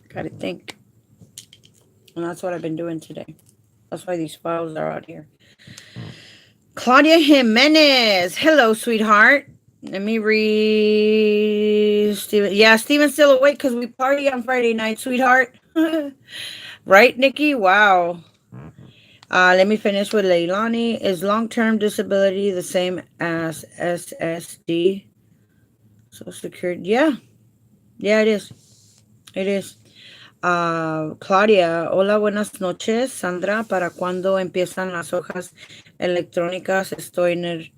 Gotta think. And that's what I've been doing today. That's why these files are out here. Claudia Jimenez. Hello, sweetheart. Let me read Steven. Yeah, Steven's still awake because we party on Friday night, sweetheart. Right, Nikki? Wow. Let me finish with Leilani. Is long-term disability the same as SSD? Social Security. Yeah. Yeah, it is. It is. Claudia, hola, buenas noches. Sandra, ¿para cuándo empiezan las hojas electrónicas? Estoy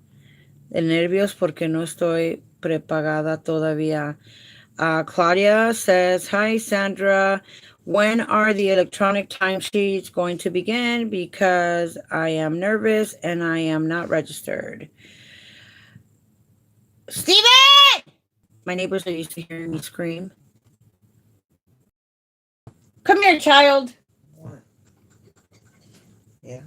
de nervios porque no estoy prepagada todavía. Claudia says, hi, Sandra. When are the electronic timesheets going to begin? Because I am nervous and I am not registered. Steven! My neighbors are used to hearing me scream. Come here, child. What? Yeah.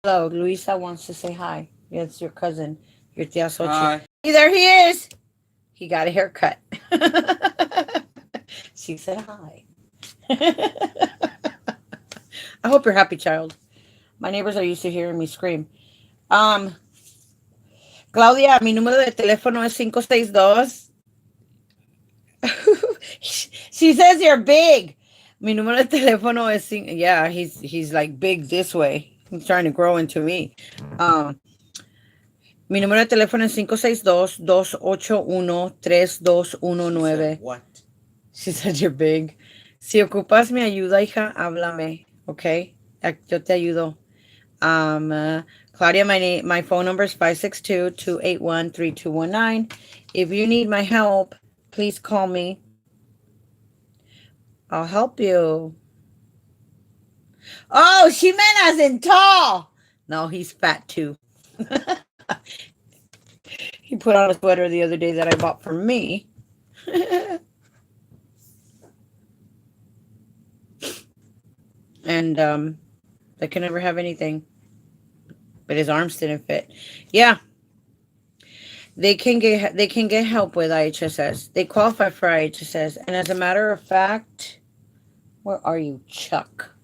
Hello, Luisa wants to say hi. Yeah, it's your cousin, your tia Xochitl. Hi. Hey, there he is. He got a haircut. She said hi. I hope you're happy, child. My neighbors are used to hearing me scream. Claudia, mi número de teléfono es 562. She says you're big. Mi número de teléfono es yeah, he's like big this way. He's trying to grow into me. Mi número de teléfono es 562-281-3219. What? She said you're big. Si ocupas mi ayuda, hija, háblame, okay? Yo te ayudo. Claudia, my phone number is 562-281-3219. If you need my help, please call me. I'll help you. Oh, Ximena's in tall. No, he's fat too. He put on a sweater the other day that I bought for me. And I can never have anything. But his arms didn't fit. Yeah. They can get help with IHSS. They qualify for IHSS. And as a matter of fact, where are you, Chuck?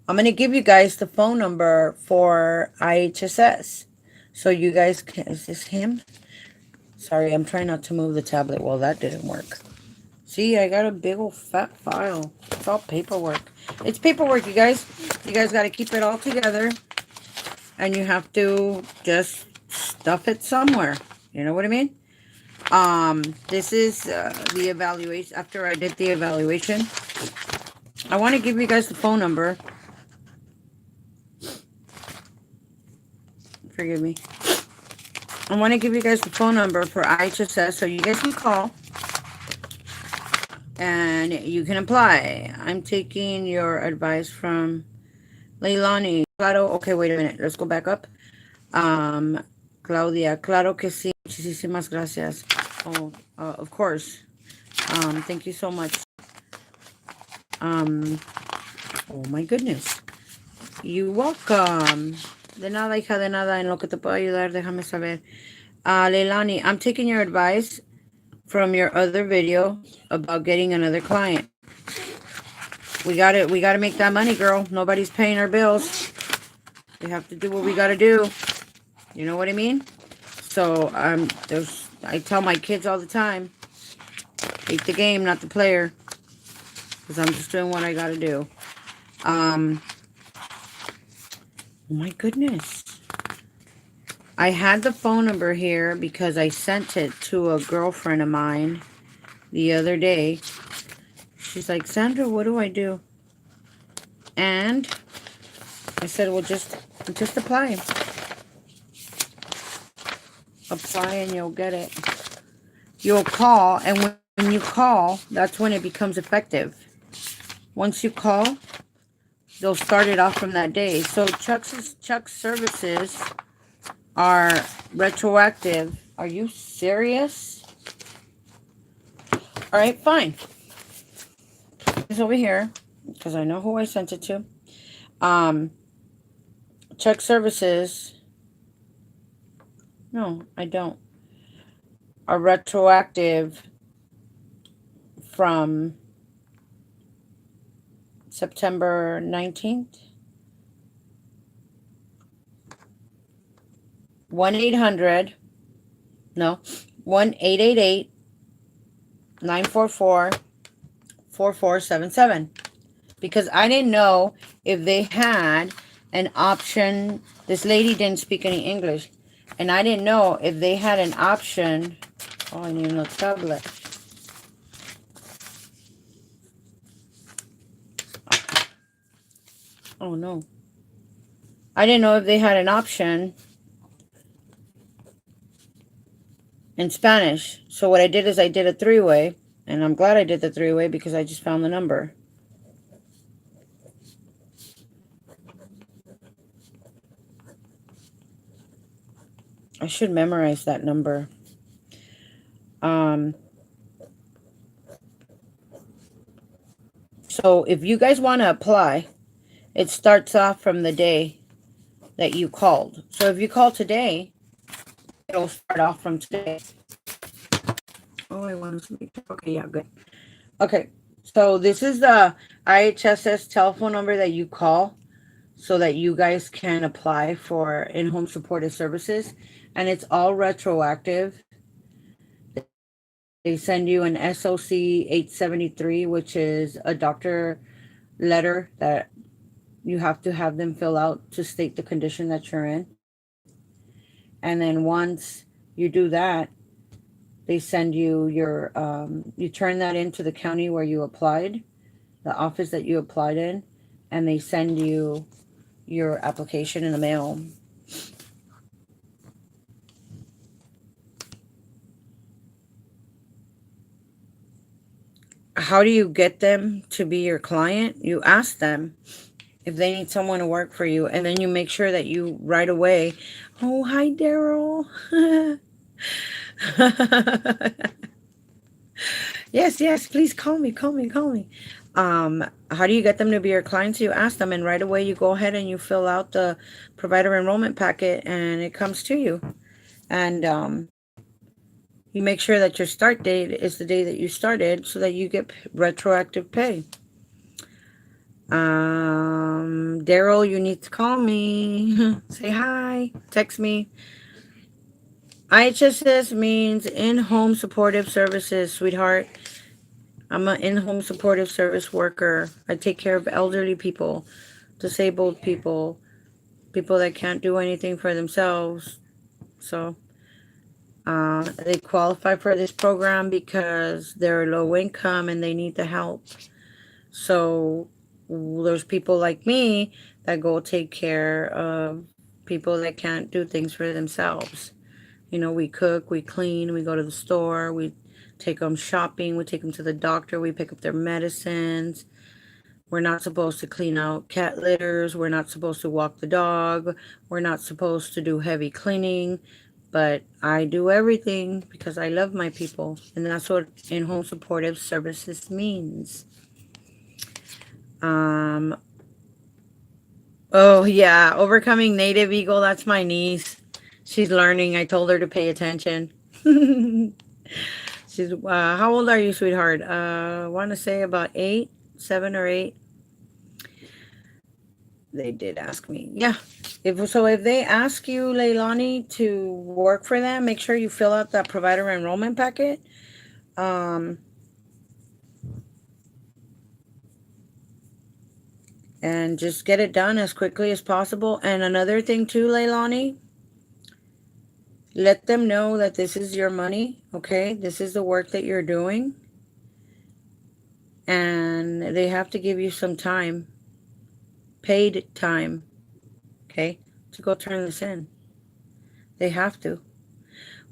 I'm going to give you guys the phone number for IHSS. So you guys can, is this him? Sorry, I'm trying not to move the tablet. Well, that didn't work. See, I got a big old fat file. It's all paperwork. It's paperwork, you guys. You guys got to keep it all together. And you have to just stuff it somewhere. You know what I mean? This is the evaluation. After I did the evaluation, I want to give you guys the phone number. Forgive me. I want to give you guys the phone number for IHSS so you guys can call and you can apply. I'm taking your advice from Leilani. Claro. Okay, wait a minute. Let's go back up. Claudia. Claro que sí. Muchísimas gracias. Oh, of course. Thank you so much. Oh my goodness. You're welcome. De nada, hija, de nada. En lo que te puedo ayudar, déjame saber. Leilani, I'm taking your advice from your other video about getting another client. We gotta make that money, girl. Nobody's paying our bills. We have to do what we gotta do. You know what I mean? So I tell my kids all the time, hate the game, not the player. Because I'm just doing what I gotta do. Oh my goodness. I had the phone number here because I sent it to a girlfriend of mine the other day. She's like, Sandra, what do I do? And I said, well, just apply. Apply and you'll get it. You'll call, and when you call, that's when it becomes effective. Once you call, they'll start it off from that day. So Chuck's services are retroactive. Are you serious? All right, fine. It's over here because I know who I sent it to. Um, check services. No, I don't. Are retroactive from September 19th. 1-800, no, 1-888-944-4477. Because I didn't know if they had an option. This lady didn't speak any English. And I didn't know if they had an option. Oh, I need a tablet. Oh, no. I didn't know if they had an option in Spanish. So what I did is I did a three-way. And I'm glad I did the three-way because I just found the number. I should memorize that number. So if you guys want to apply, it starts off from the day that you called. So if you call today, it'll start off from today. Oh, I want to make sure. Okay, yeah, good. Okay, so this is the IHSS telephone number that you call so that you guys can apply for in-home supportive services. And it's all retroactive. They send you an SOC 873, which is a doctor letter that you have to have them fill out to state the condition that you're in. And then once you do that, they send you your, you turn that into the county where you applied, the office that you applied in, and they send you your application in the mail. How do you get them to be your client? You ask them if they need someone to work for you, and then you make sure that you right away, oh, hi, Daryl. Yes, please call me. How do you get them to be your clients? You ask them, and right away you go ahead and you fill out the provider enrollment packet, and it comes to you. And you make sure that your start date is the day that you started so that you get retroactive pay. Daryl, you need to call me. Say hi. Text me. IHSS means in-home supportive services, sweetheart. I'm an in-home supportive service worker. I take care of elderly people, disabled people, people that can't do anything for themselves. So they qualify for this program because they're low income and they need the help. So there's people like me that go take care of people that can't do things for themselves. You know, we cook, we clean, we go to the store, we take them shopping, we take them to the doctor, we pick up their medicines. We're not supposed to clean out cat litters. We're not supposed to walk the dog. We're not supposed to do heavy cleaning. But I do everything because I love my people. And that's what in-home supportive services means. Oh, yeah. Overcoming Native Eagle. That's my niece. She's learning. I told her to pay attention. She's, how old are you, sweetheart? I want to say about 8, 7 or 8. They did ask me. Yeah. If they ask you, Leilani, to work for them, make sure you fill out that provider enrollment packet. And just get it done as quickly as possible. And another thing too, Leilani, let them know that this is your money, okay? This is the work that you're doing. And they have to give you some time, paid time, okay, to go turn this in. They have to.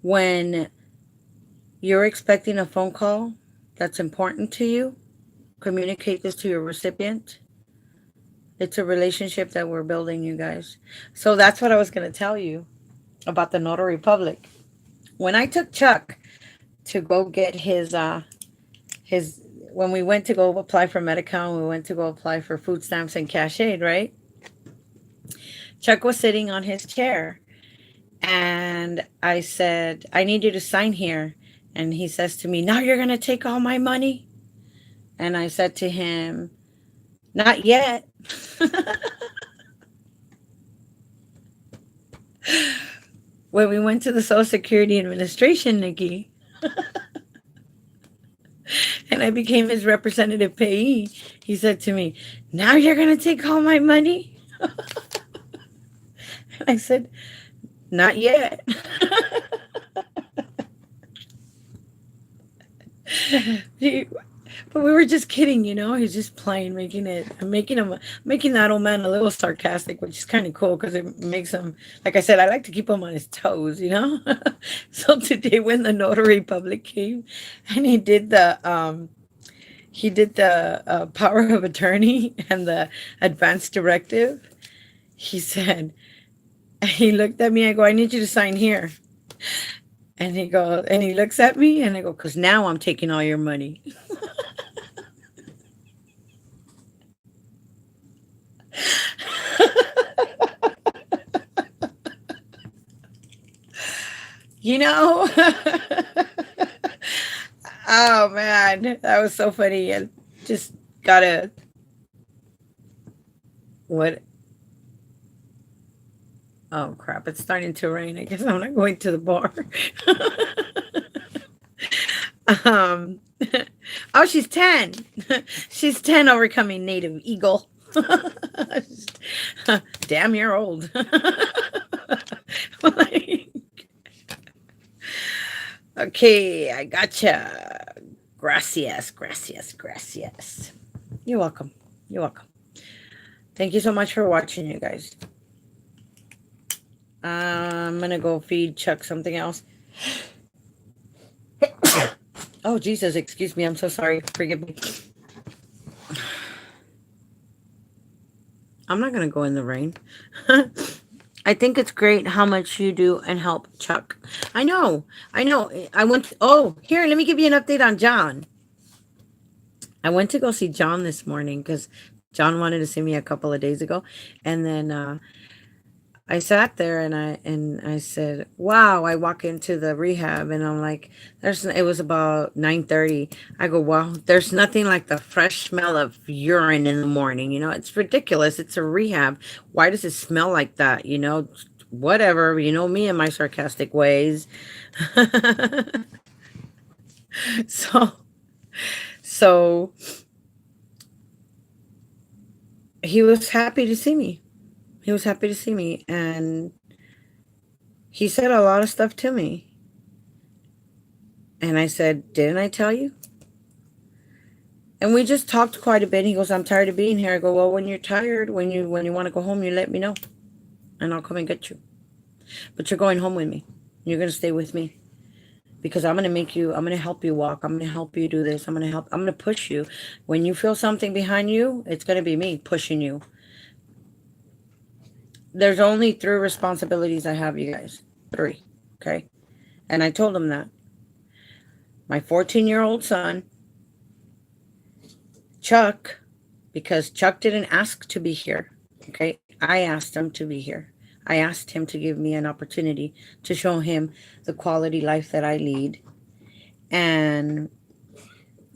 When you're expecting a phone call that's important to you, communicate this to your recipient. It's a relationship that we're building, you guys. So that's what I was going to tell you about the Notary Public. When I took Chuck to go get his when we went to go apply for Medi-Cal, we went to go apply for food stamps and cash aid, right? Chuck was sitting on his chair, and I said, I need you to sign here. And he says to me, now you're going to take all my money? And I said to him, not yet. When we went to the Social Security Administration, Nikki, and I became his representative payee, he said to me, now you're going to take all my money? And I said, not yet. But we were just kidding, you know. He's just playing, making that old man a little sarcastic, which is kind of cool because it makes him, like I said, I like to keep him on his toes, you know. So today, when the notary public came, and he did the power of attorney and the advance directive, he said, he looked at me. I go, I need you to sign here. And he looks at me, and I go, because now I'm taking all your money. You know? Oh, man. That was so funny. I just gotta... What? Oh, crap. It's starting to rain. I guess I'm not going to the bar. um... Oh, she's 10. She's 10, overcoming native eagle. Damn, you're old. Like, okay, I gotcha. Gracias, gracias, gracias. You're welcome. You're welcome. Thank you so much for watching, you guys. I'm going to go feed Chuck something else. Oh, Jesus, excuse me. I'm so sorry. Forgive me. I'm not going to go in the rain. I think it's great how much you do and help Chuck. I know. I went, here, let me give you an update on John. I went to go see John this morning because John wanted to see me a couple of days ago. And then I sat there and I said, wow. I walk into the rehab and I'm like, it was about 9:30. I go, wow, there's nothing like the fresh smell of urine in the morning. You know, it's ridiculous. It's a rehab. Why does it smell like that? You know, whatever, you know me and my sarcastic ways. So he was happy to see me. He was happy to see me, and he said a lot of stuff to me. And I said, didn't I tell you? And we just talked quite a bit. He goes, I'm tired of being here. I go, well, when you're tired, when you want to go home, you let me know, and I'll come and get you. But you're going home with me. You're going to stay with me. Because I'm going to help you walk. I'm going to help you do this. I'm going to push you. When you feel something behind you, it's going to be me pushing you. There's only 3 responsibilities I have, you guys. 3, okay? And I told him that. My 14-year-old son, Chuck, because Chuck didn't ask to be here, okay? I asked him to be here. I asked him to give me an opportunity to show him the quality life that I lead. And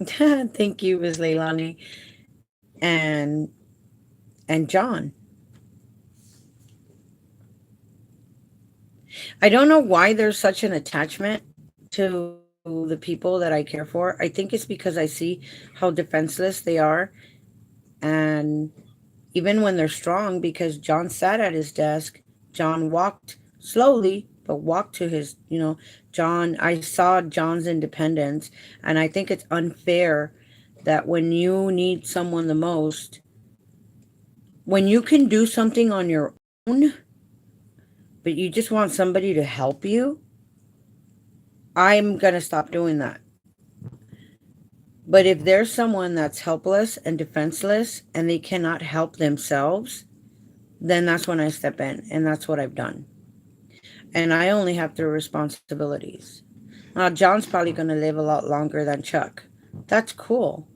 thank you, Ms. Leilani. And John. I don't know why there's such an attachment to the people that I care for. I think it's because I see how defenseless they are. And even when they're strong, because John sat at his desk, John walked slowly, but walked to his, I saw John's independence. And I think it's unfair that when you need someone the most, when you can do something on your own, but you just want somebody to help you, I'm going to stop doing that. But if there's someone that's helpless and defenseless and they cannot help themselves, then that's when I step in, and that's what I've done. And I only have 3 responsibilities. Now, John's probably going to live a lot longer than Chuck. That's cool.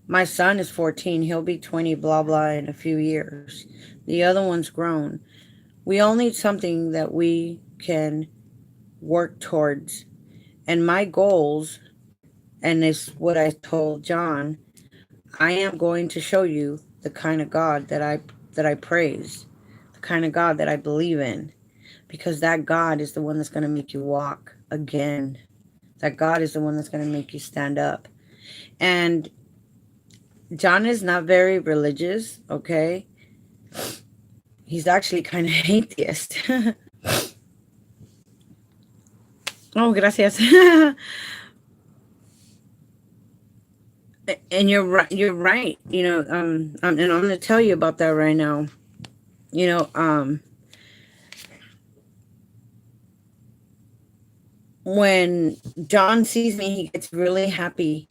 My son is 14. He'll be 20, blah, blah, in a few years. The other one's grown. We all need something that we can work towards. And my goals, and it's what I told John, I am going to show you the kind of God that I praise, the kind of God that I believe in, because that God is the one that's going to make you walk again. That God is the one that's going to make you stand up. And John is not very religious, okay? He's actually kind of atheist. Oh, gracias. And you're right. You're right. And I'm going to tell you about that right now. You know, when John sees me, he gets really happy,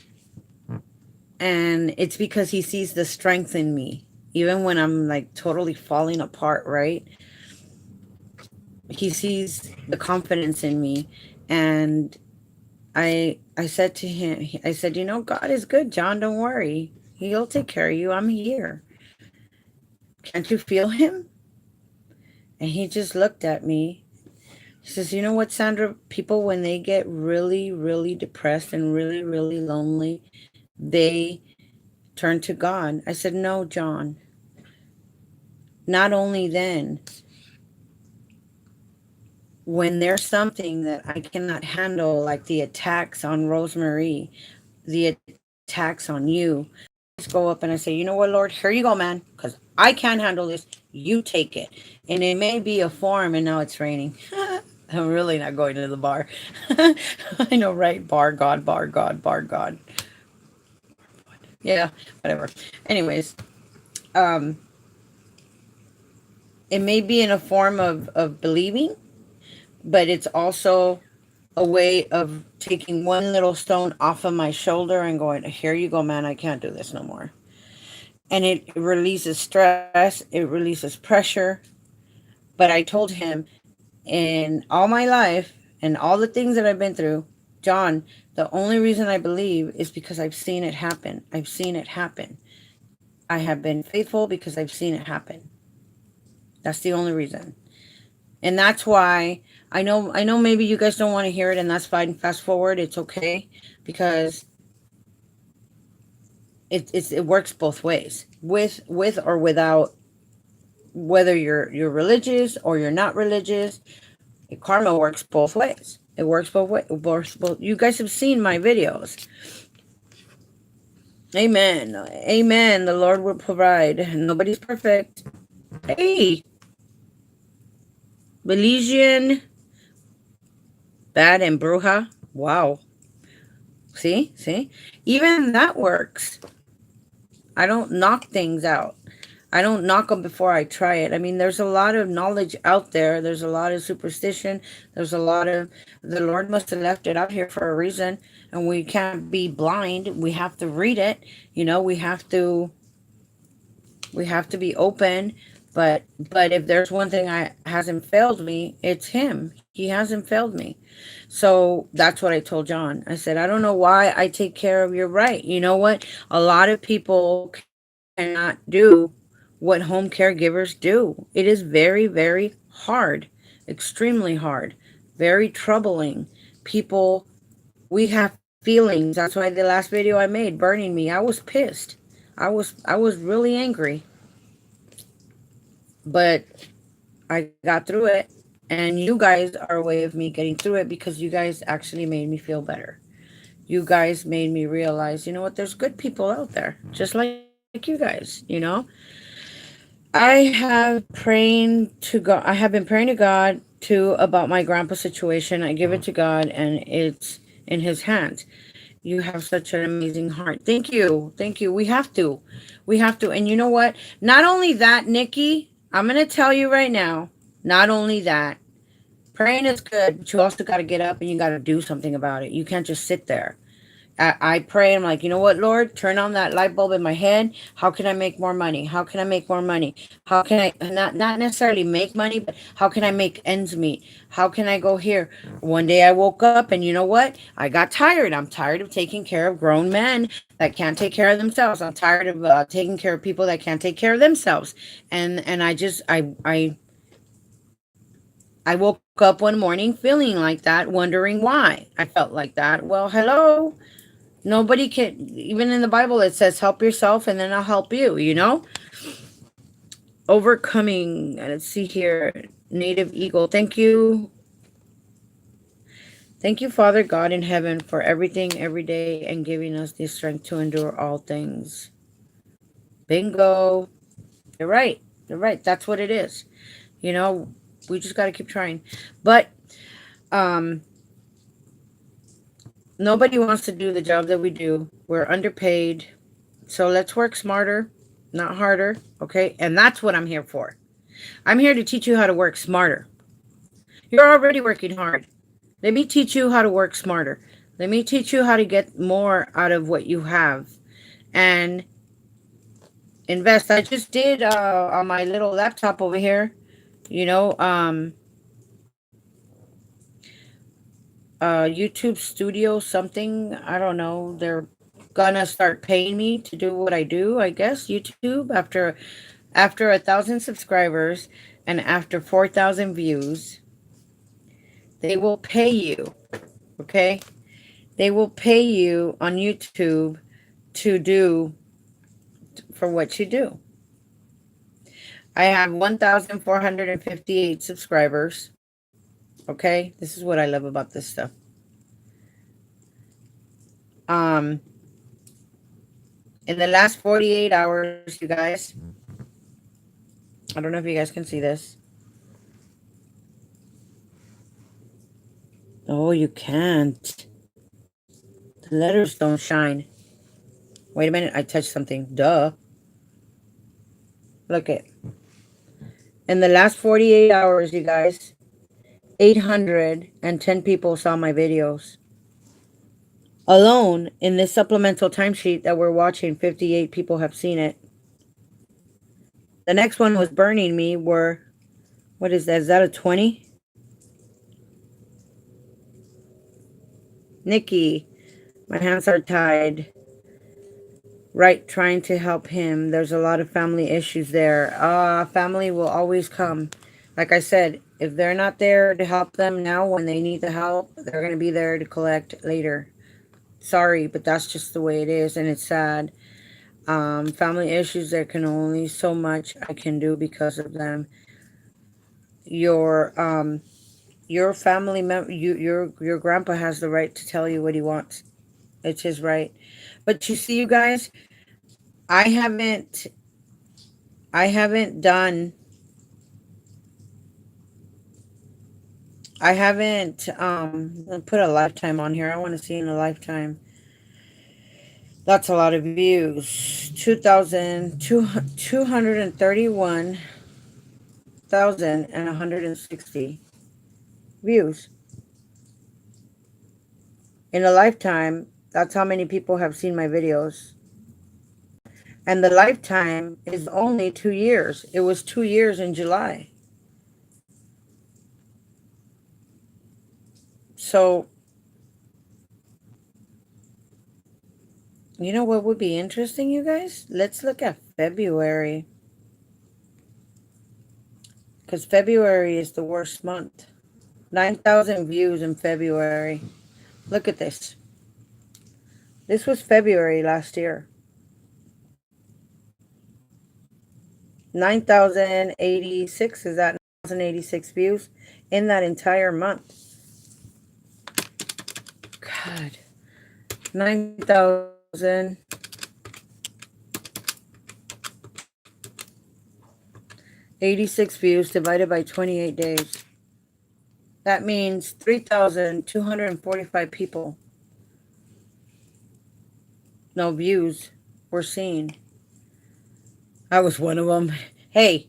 and it's because he sees the strength in me, even when I'm like totally falling apart. Right? He sees the confidence in me, and I said to him, I said, God is good, John. Don't worry. He'll take care of you. I'm here. Can't you feel him? And he just looked at me. He says, you know what, Sandra? People, when they get really, really depressed and really, really lonely, they turn to God. I said, no, John. Not only then, when there's something that I cannot handle, like the attacks on Rosemary, the attacks on you, I just go up and I say, you know what, Lord, here you go, man, because I can't handle this. You take it. And it may be a form, and now it's raining. I'm really not going to the bar. I know, right? Bar God, bar God, bar God. Yeah, whatever. Anyways, it may be in a form of believing, but it's also a way of taking one little stone off of my shoulder and going, here you go, man, I can't do this no more. And it releases stress, it releases pressure. But I told him, in all my life and all the things that I've been through, John, the only reason I believe is because I've seen it happen. I've seen it happen. I have been faithful because I've seen it happen. That's the only reason. And that's why I know maybe you guys don't want to hear it, and that's fine. Fast forward, it's okay, because it works both ways. With or without, whether you're religious or you're not religious, karma works both ways. It works both ways. You guys have seen my videos. Amen. Amen. The Lord will provide. Nobody's perfect. Hey, Belizean, bad and bruja. Wow. See? Even that works. I don't knock things out. I don't knock them before I try it. I mean, there's a lot of knowledge out there. There's a lot of superstition. There's a lot of, the Lord must have left it out here for a reason. And we can't be blind. We have to read it. We have to be open. But if there's one thing hasn't failed me, it's him. He hasn't failed me. So that's what I told John. I said, I don't know why I take care of your right. You know what? A lot of people cannot do what home caregivers do. It is very, very hard, extremely hard, very troubling. People, we have feelings. That's why the last video I made, burning me, I was pissed. I was really angry. But I got through it, and you guys are a way of me getting through it, because you guys actually made me feel better. You guys made me realize, you know what, there's good people out there, just like you guys, I have been praying to God too about my grandpa situation. I give it to God, and it's in his hands. You have such an amazing heart. Thank you. We have to. And you know what? Not only that, Nikki, I'm going to tell you right now, not only that, praying is good, but you also got to get up and you got to do something about it. You can't just sit there. I pray. I'm like, you know what, Lord, turn on that light bulb in my head. How can I make more money? How can I make more money? How can I not necessarily make money, but how can I make ends meet? How can I go here? One day I woke up and you know what? I got tired. I'm tired of taking care of grown men that can't take care of themselves. I'm tired of taking care of people that can't take care of themselves. And I just I woke up one morning feeling like that, wondering why I felt like that. Well, hello. Nobody can, even in the Bible, it says, help yourself and then I'll help you, you know? Overcoming, let's see here, Native Eagle. Thank you. Thank you, Father God in heaven, for everything every day and giving us the strength to endure all things. Bingo. You're right. You're right. That's what it is. You know, we just got to keep trying. But, um, nobody wants to do the job that we do. We're underpaid. So let's work smarter, not harder. Okay. And that's what I'm here for. I'm here to teach you how to work smarter. You're already working hard. Let me teach you how to work smarter. Let me teach you how to get more out of what you have and invest. I just did on my little laptop over here, you know, YouTube Studio something. I don't know. They're gonna start paying me to do what I do, I guess. YouTube after 1,000 subscribers and after 4,000 views, they will pay you. Okay, they will pay you on YouTube to do for what you do. I have 1,458 subscribers. Okay, this is what I love about this stuff. Um, in the last 48 hours, you guys, I don't know if you guys can see this. Oh, you can't. The letters don't shine. Wait a minute, I touched something. Duh. Look it. In the last 48 hours, you guys, 810 people saw my videos. Alone, in this supplemental timesheet that we're watching, 58 people have seen it. The next one was Burning Me, where, what is that? Is that a 20? Nikki, my hands are tied. Right, trying to help him. There's a lot of family issues there. Family will always come. Like I said, if they're not there to help them now when they need the help, they're going to be there to collect later. Sorry, but that's just the way it is, and it's sad. Family issues, there can only so much I can do because of them. Your family member, your grandpa has the right to tell you what he wants. It's his right. But you see, you guys, I haven't done, I haven't put a lifetime on here. I want to see in a lifetime. That's a lot of views. 231,160 views. In a lifetime, that's how many people have seen my videos. And the lifetime is only 2 years. It was 2 years in July. So, you know what would be interesting, you guys? Let's look at February. Because February is the worst month. 9,000 views in February. Look at this. This was February last year. 9,086. Is that 9,086 views in that entire month? God. 9,086 views divided by 28 days. That means 3,245 people. No views were seen. I was one of them. Hey,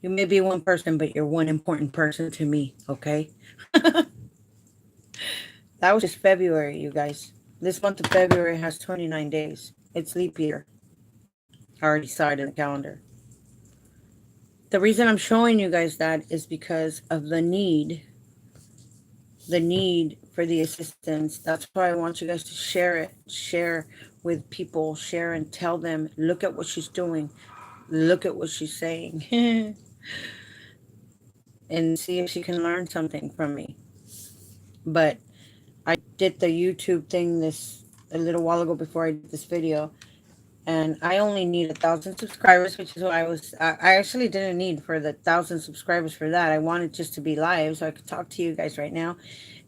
you may be one person, but you're one important person to me, okay? That was just February, you guys. This month of February has 29 days. It's leap year. I already saw it in the calendar. The reason I'm showing you guys that is because of the need for the assistance. That's why I want you guys to share it, share with people, share and tell them, look at what she's doing, look at what she's saying, and see if she can learn something from me. But I did the YouTube thing a little while ago before I did this video, and I only need 1,000 subscribers, which is what I actually didn't need for the 1,000 subscribers for that. I wanted just to be live so I could talk to you guys right now,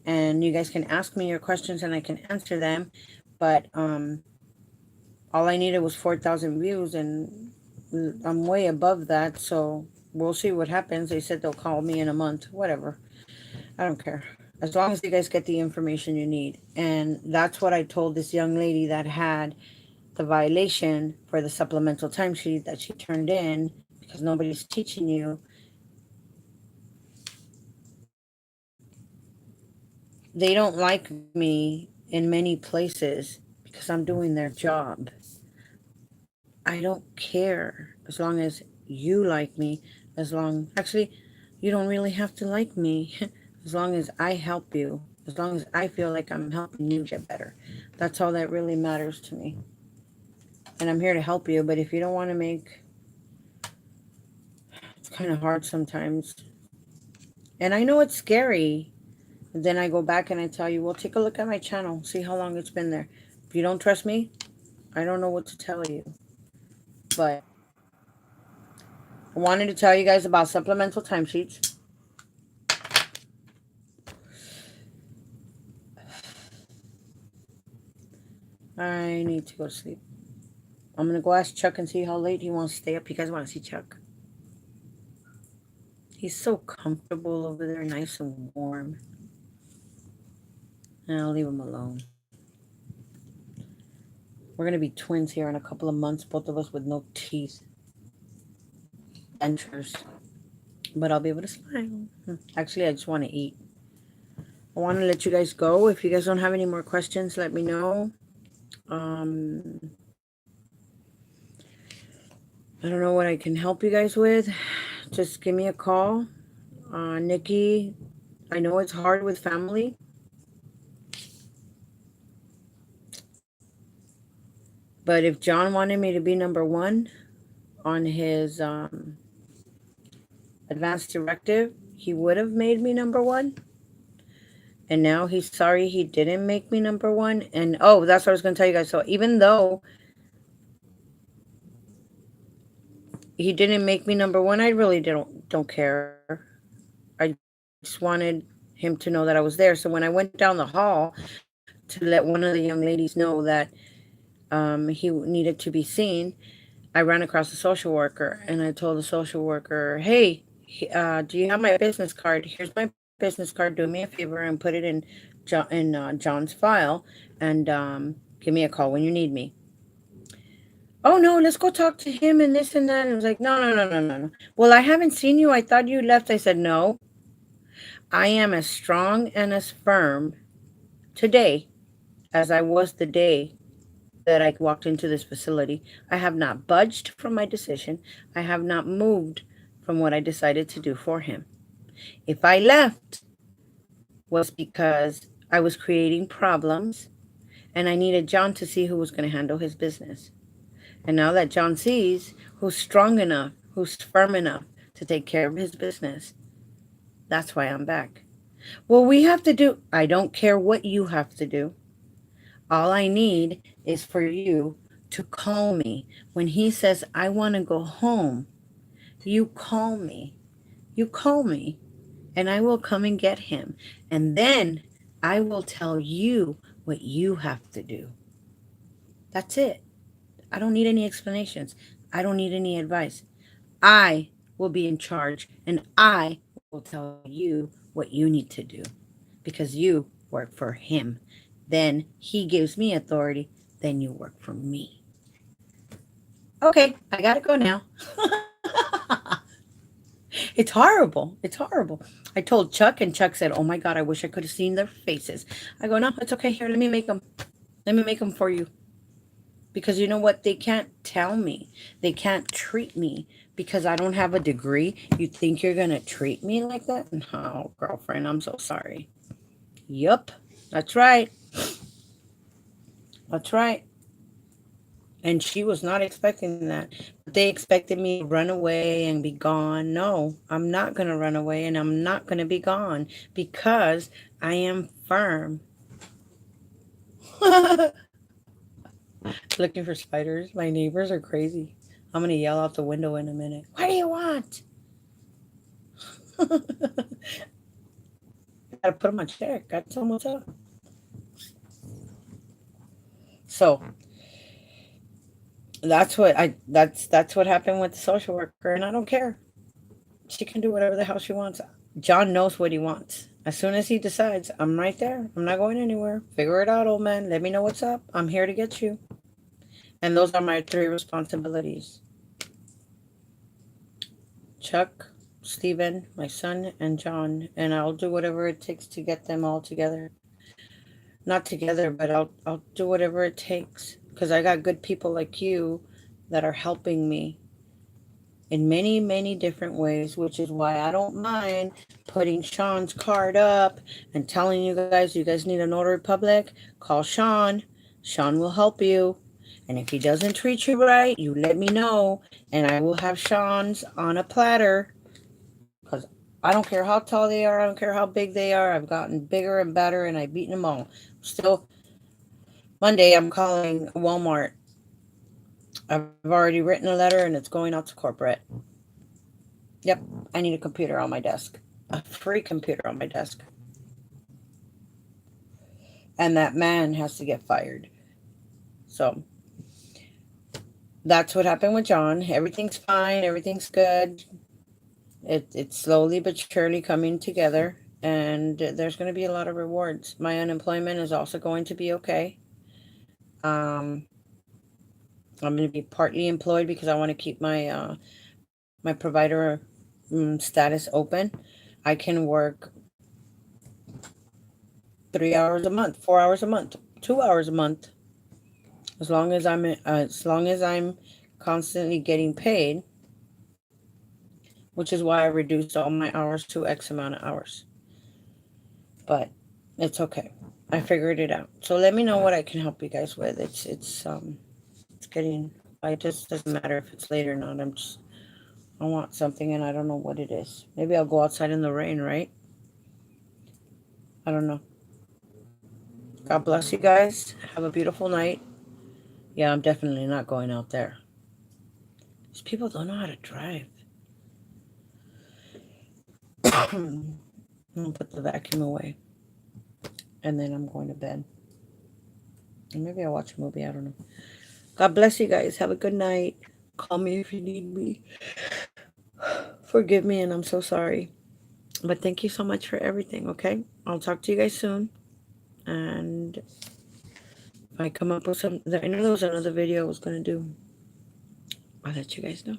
and you guys can ask me your questions and I can answer them. But all I needed was 4,000 views, and I'm way above that, so we'll see what happens. They said they'll call me in a month. Whatever. I don't care. As long as you guys get the information you need. And that's what I told this young lady that had the violation for the supplemental timesheet that she turned in, because nobody's teaching you. They don't like me in many places because I'm doing their job. I don't care as long as you like me, actually, you don't really have to like me, as long as I help you, as long as I feel like I'm helping you get better. That's all that really matters to me. And I'm here to help you, but if you don't want to it's kind of hard sometimes. And I know it's scary. Then I go back and I tell you, well, take a look at my channel, see how long it's been there. If you don't trust me, I don't know what to tell you. But I wanted to tell you guys about supplemental timesheets. I need to go to sleep. I'm going to go ask Chuck and see how late he wants to stay up. You guys want to see Chuck? He's so comfortable over there, nice and warm. And I'll leave him alone. We're going to be twins here in a couple of months, both of us with no teeth. Dentures. But I'll be able to smile. Actually, I just want to eat. I want to let you guys go. If you guys don't have any more questions, let me know. I don't know what I can help you guys with. Just give me a call. Nikki, I know it's hard with family. But if John wanted me to be number one on his advance directive, he would have made me number one. And now he's sorry he didn't make me number one. And oh, that's what I was going to tell you guys. So even though he didn't make me number one, I really don't care. I just wanted him to know that I was there. So when I went down the hall to let one of the young ladies know that he needed to be seen, I ran across a social worker, and I told the social worker, hey, do you have my business card? Here's my business card. Do me a favor and put it in John's file, and give me a call when you need me. Oh, no, let's go talk to him and this and that. And I was like, no. Well, I haven't seen you. I thought you left. I said, no. I am as strong and as firm today as I was the day that I walked into this facility. I have not budged from my decision. I have not moved from what I decided to do for him. If I left, was because I was creating problems and I needed John to see who was going to handle his business. And now that John sees who's strong enough, who's firm enough to take care of his business, that's why I'm back. Well, we have to do, I don't care what you have to do. All I need is for you to call me. When he says, I want to go home, you call me. You call me, and I will come and get him. And then I will tell you what you have to do. That's it. I don't need any explanations. I don't need any advice. I will be in charge, and I will tell you what you need to do because you work for him. Then he gives me authority. Then you work for me. Okay, I gotta go now. It's horrible. It's horrible. I told Chuck, and Chuck said, oh my God, I wish I could have seen their faces. I go, no, it's okay. Here, let me make them. Let me make them for you. Because you know what? They can't tell me. They can't treat me because I don't have a degree. You think you're going to treat me like that? No, girlfriend, I'm so sorry. Yup, that's right. That's right. And she was not expecting that. But they expected me to run away and be gone. No, I'm not going to run away and I'm not going to be gone because I am firm. Looking for spiders. My neighbors are crazy. I'm going to yell out the window in a minute. What do you want? Gotta put them on check. Gotta tell them what's up. So that's what happened with the social worker, and I don't care. She can do whatever the hell she wants. John knows what he wants. As soon as he decides, I'm right there. I'm not going anywhere. Figure it out, old man. Let me know what's up. I'm here to get you. And those are my 3 responsibilities. Chuck, Stephen, my son, and John. And I'll do whatever it takes to get them all together. Not together, but I'll do whatever it takes. Because I got good people like you that are helping me in many, many different ways, which is why I don't mind putting Sean's card up and telling you guys need a notary public, call Sean. Sean will help you. And if he doesn't treat you right, you let me know, and I will have Sean's on a platter. Because I don't care how tall they are, I don't care how big they are. I've gotten bigger and better, and I've beaten them all. Still, Monday I'm calling Walmart. I've already written a letter, and it's going out to corporate. Yep, I need a computer on my desk. A free computer on my desk. And that man has to get fired. So that's what happened with John. Everything's fine. Everything's good. It's slowly but surely coming together. And there's going to be a lot of rewards. My unemployment is also going to be okay. I'm going to be partly employed because I want to keep my provider status open. I can work 3 hours a month, 4 hours a month, 2 hours a month, as long as I'm constantly getting paid, which is why I reduced all my hours to X amount of hours. But it's okay. I figured it out. So let me know what I can help you guys with. It's getting. I just doesn't matter if it's late or not. I want something and I don't know what it is. Maybe I'll go outside in the rain, right? I don't know. God bless you guys. Have a beautiful night. Yeah, I'm definitely not going out there. These people don't know how to drive. I'm going to put the vacuum away. And then I'm going to bed. And maybe I'll watch a movie. I don't know. God bless you guys. Have a good night. Call me if you need me. Forgive me, and I'm so sorry. But thank you so much for everything, okay? I'll talk to you guys soon. And if I come up with some... I know there was another video I was going to do. I'll let you guys know.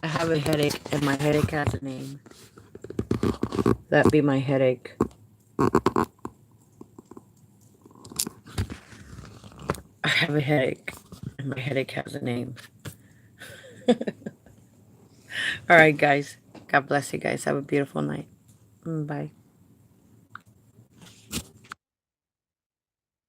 I have a headache, and my headache has a name. That be my headache. I have a headache, and my headache has a name. All right, guys. God bless you guys. Have a beautiful night. Bye.